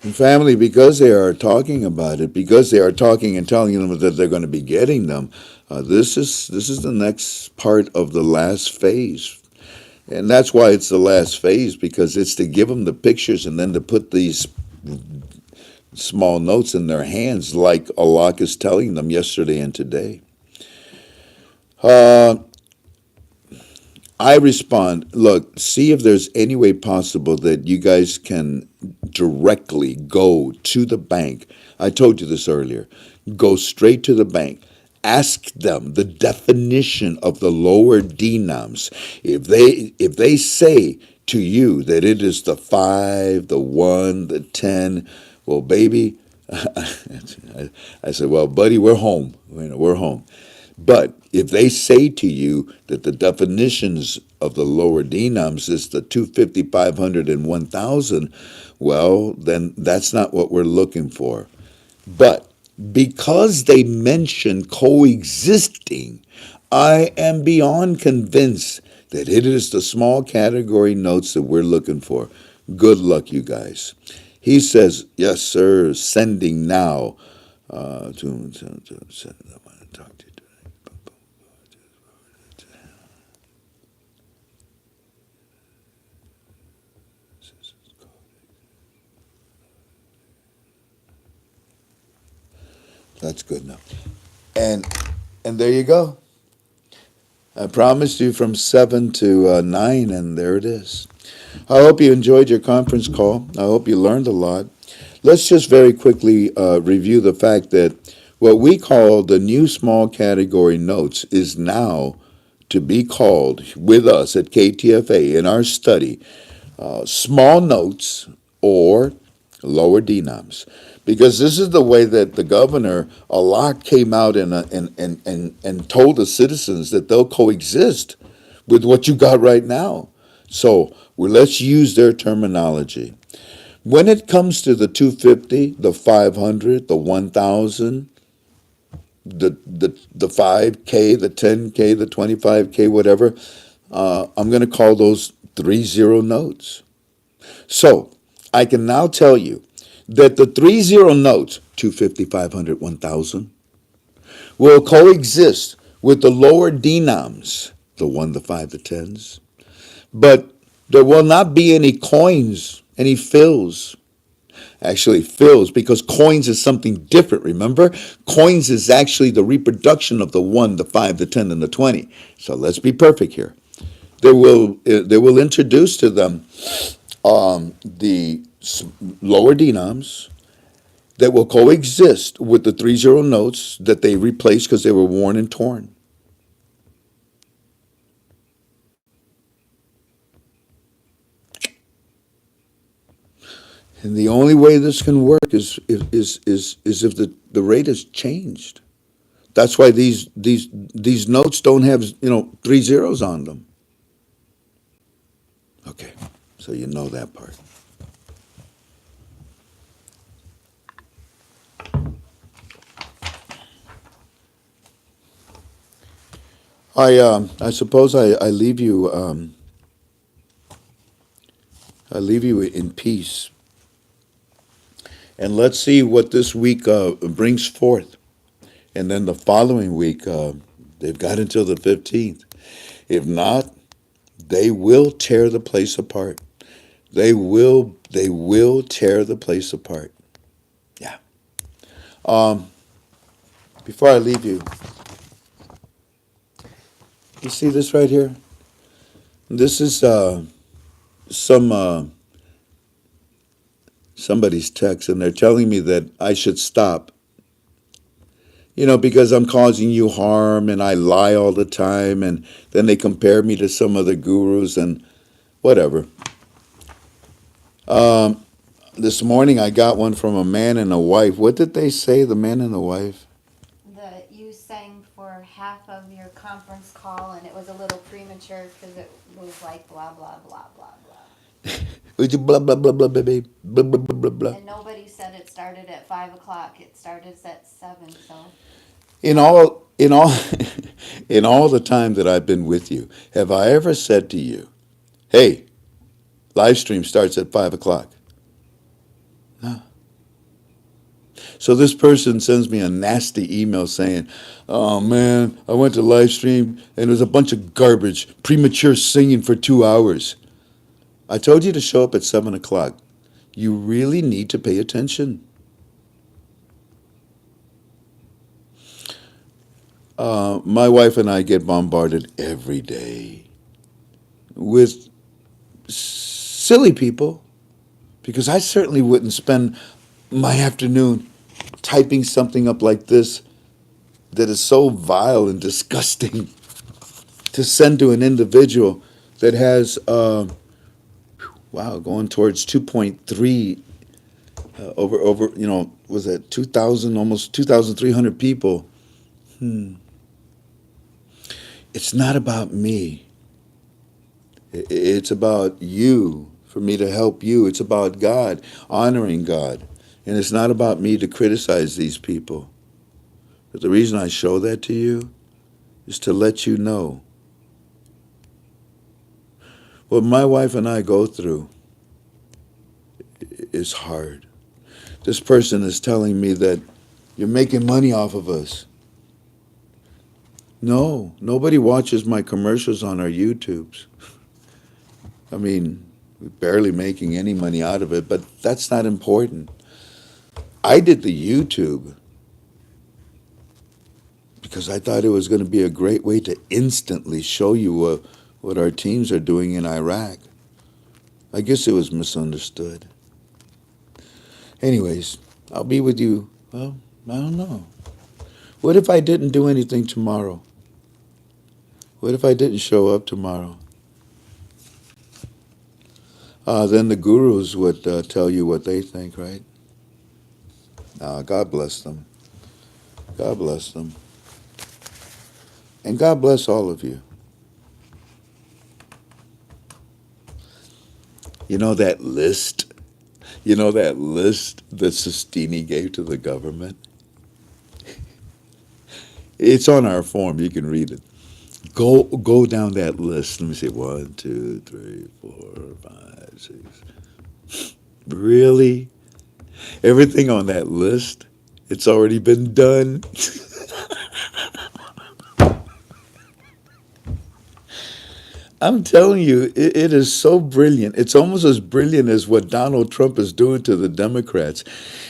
And family, because they are talking about it, because they are talking and telling them that they're going to be getting them, this is the next part of the last phase. And that's why it's the last phase, because it's to give them the pictures and then to put these small notes in their hands, like Allah is telling them yesterday and today. I respond, look, see if there's any way possible that you guys can directly go to the bank. I told you this earlier. Go straight to the bank. Ask them the definition of the lower denums. If they say to you that it is the 5, the 1, the 10, well, baby, I said, well, buddy, we're home. We're home. But if they say to you that the definitions of the lower denums is the 250, 500, and 1,000, well, then that's not what we're looking for. But because they mention coexisting, I am beyond convinced that it is the small category notes that we're looking for. Good luck, you guys. He says, yes, sir, sending now. That's good enough. And there you go. I promised you from 7 to 9, and there it is. I hope you enjoyed your conference call. I hope you learned a lot. Let's just very quickly review the fact that what we call the new small category notes is now to be called with us at KTFA in our study small notes or lower denoms. Because this is the way that the governor, Allah, came out and told the citizens that they'll coexist with what you got right now. So let's use their terminology. When it comes to the 250, the 500, the 1,000, the 5K, the 10K, the 25K, whatever, I'm going to call those 30 notes. So I can now tell you that the 30 notes, 250, 500, 1,000, will coexist with the lower denoms, the 1, the 5, the 10s. But there will not be any coins, any fills. Actually, fills, because coins is something different, remember? Coins is actually the reproduction of the 1, the 5, the 10, and the 20. So let's be perfect here. They will introduce to them the lower denoms that will coexist with the 30 notes that they replaced because they were worn and torn. And the only way this can work is if the rate is changed. That's why these notes don't have 3 zeros on them. Okay, so you know that part. I suppose I leave you in peace, and let's see what this week brings forth, and then the following week they've got until the 15th. If not, they will tear the place apart. They will tear the place apart. Yeah. Before I leave you. You see this right here? This is somebody's text, and they're telling me that I should stop. Because I'm causing you harm and I lie all the time, and then they compare me to some other gurus and whatever. This morning I got one from a man and a wife. What did they say, the man and the wife? You sang for half of your conference call, and it was a little premature because it was like blah, blah, blah, blah, blah. Would you blah, blah, blah, blah, baby, blah, blah, blah, blah, blah. And nobody said it started at 5 o'clock. It started at 7, so. In all, in all the time that I've been with you, have I ever said to you, hey, live stream starts at 5 o'clock? No. So this person sends me a nasty email saying, oh man, I went to live stream and it was a bunch of garbage, premature singing for 2 hours. I told you to show up at 7 o'clock. You really need to pay attention. My wife and I get bombarded every day with silly people, because I certainly wouldn't spend my afternoon typing something up like this that is so vile and disgusting to send to an individual that has, going towards 2.3 over, was that 2,000, almost 2,300 people. It's not about me. It's about you, for me to help you. It's about God, honoring God. And it's not about me to criticize these people. But the reason I show that to you is to let you know what my wife and I go through is hard. This person is telling me that you're making money off of us. No, nobody watches my commercials on our YouTubes. I mean, we're barely making any money out of it, but that's not important. I did the YouTube because I thought it was going to be a great way to instantly show you what our teams are doing in Iraq. I guess it was misunderstood. Anyways, I'll be with you, well, I don't know. What if I didn't do anything tomorrow? What if I didn't show up tomorrow? Then the gurus would tell you what they think, right? God bless them. God bless them. And God bless all of you. You know that list? You know that list that Sestini gave to the government? It's on our form. You can read it. Go down that list. Let me see. 1, 2, 3, 4, 5, 6. Really? Everything on that list, it's already been done. I'm telling you, it is so brilliant. It's almost as brilliant as what Donald Trump is doing to the Democrats.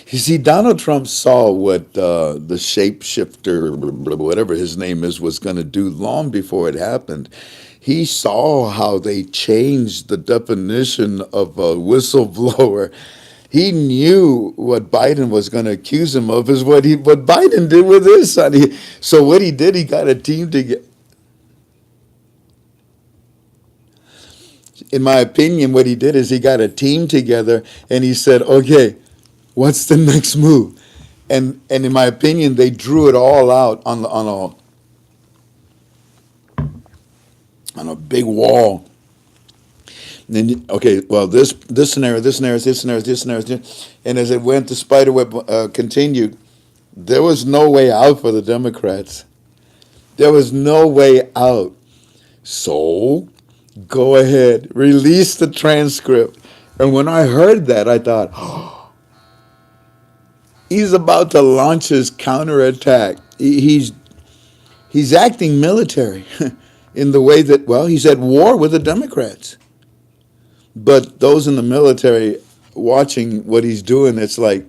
You see, Donald Trump saw what the shapeshifter, whatever his name is, was going to do long before it happened. He saw how they changed the definition of a whistleblower. He knew what Biden was going to accuse him of is what Biden did with his son. So what he did, he got a team together. In my opinion, what he did is he got a team together and he said, okay, what's the next move? And in my opinion, they drew it all out on a big wall. And then, okay, well, this scenario, and as it went, the spiderweb continued. There was no way out for the Democrats. There was no way out. So go ahead, release the transcript. And when I heard that, I thought, oh, he's about to launch his counterattack. He's acting military in the way that, well, he's at war with the Democrats. But those in the military watching what he's doing, it's like,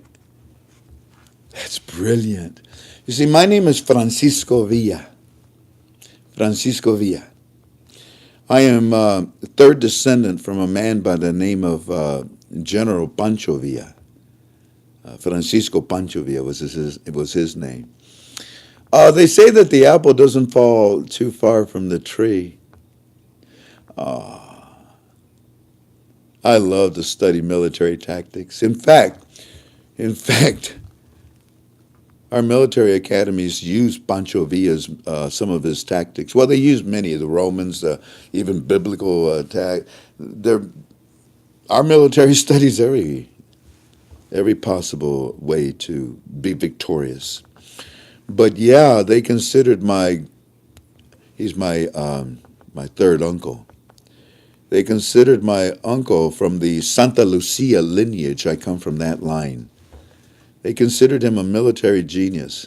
that's brilliant. You see, my name is Francisco Villa. Francisco Villa. I am third descendant from a man by the name of General Pancho Villa. Francisco Pancho Villa was his name. They say that the apple doesn't fall too far from the tree. I love to study military tactics. In fact, our military academies use Pancho Villa's some of his tactics. Well, they use many of the Romans, even biblical attack. Our military studies every possible way to be victorious. But yeah, they considered he's my third uncle. They considered my uncle from the Santa Lucia lineage. I come from that line. They considered him a military genius.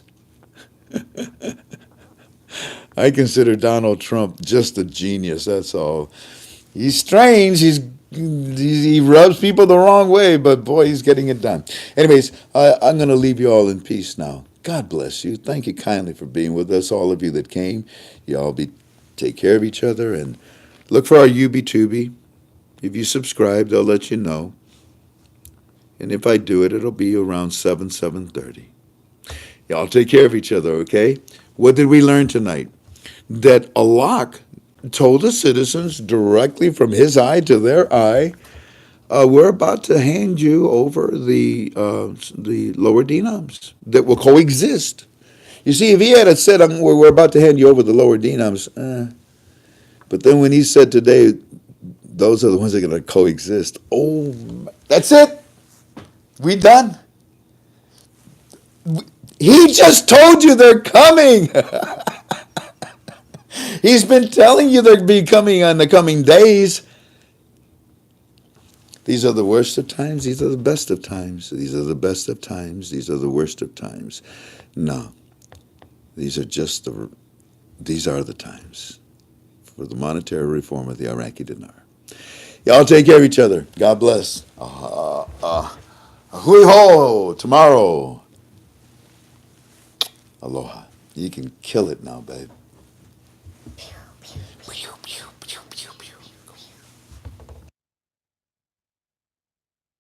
I consider Donald Trump just a genius, that's all. He's strange, he rubs people the wrong way, but boy, he's getting it done. Anyways, I'm going to leave you all in peace now. God bless you. Thank you kindly for being with us, all of you that came. You all take care of each other, and look for our UB2B. If you subscribe, they'll let you know. And if I do it, it'll be around 7:30. Y'all take care of each other, okay? What did we learn tonight? That Allah told the citizens directly from his eye to their eye, we're about to hand you over the lower dinams that will coexist. You see, if he had said, we're about to hand you over the lower dinams, but then when he said today, those are the ones that are going to coexist. Oh, that's it. We done. He just told you they're coming. He's been telling you they're be coming on the coming days. These are the worst of times. These are the best of times. These are the best of times. These are the worst of times. No. These are the times for the monetary reform of the Iraqi dinar. Y'all take care of each other. God bless. Hui ho, tomorrow. Aloha. You can kill it now, babe.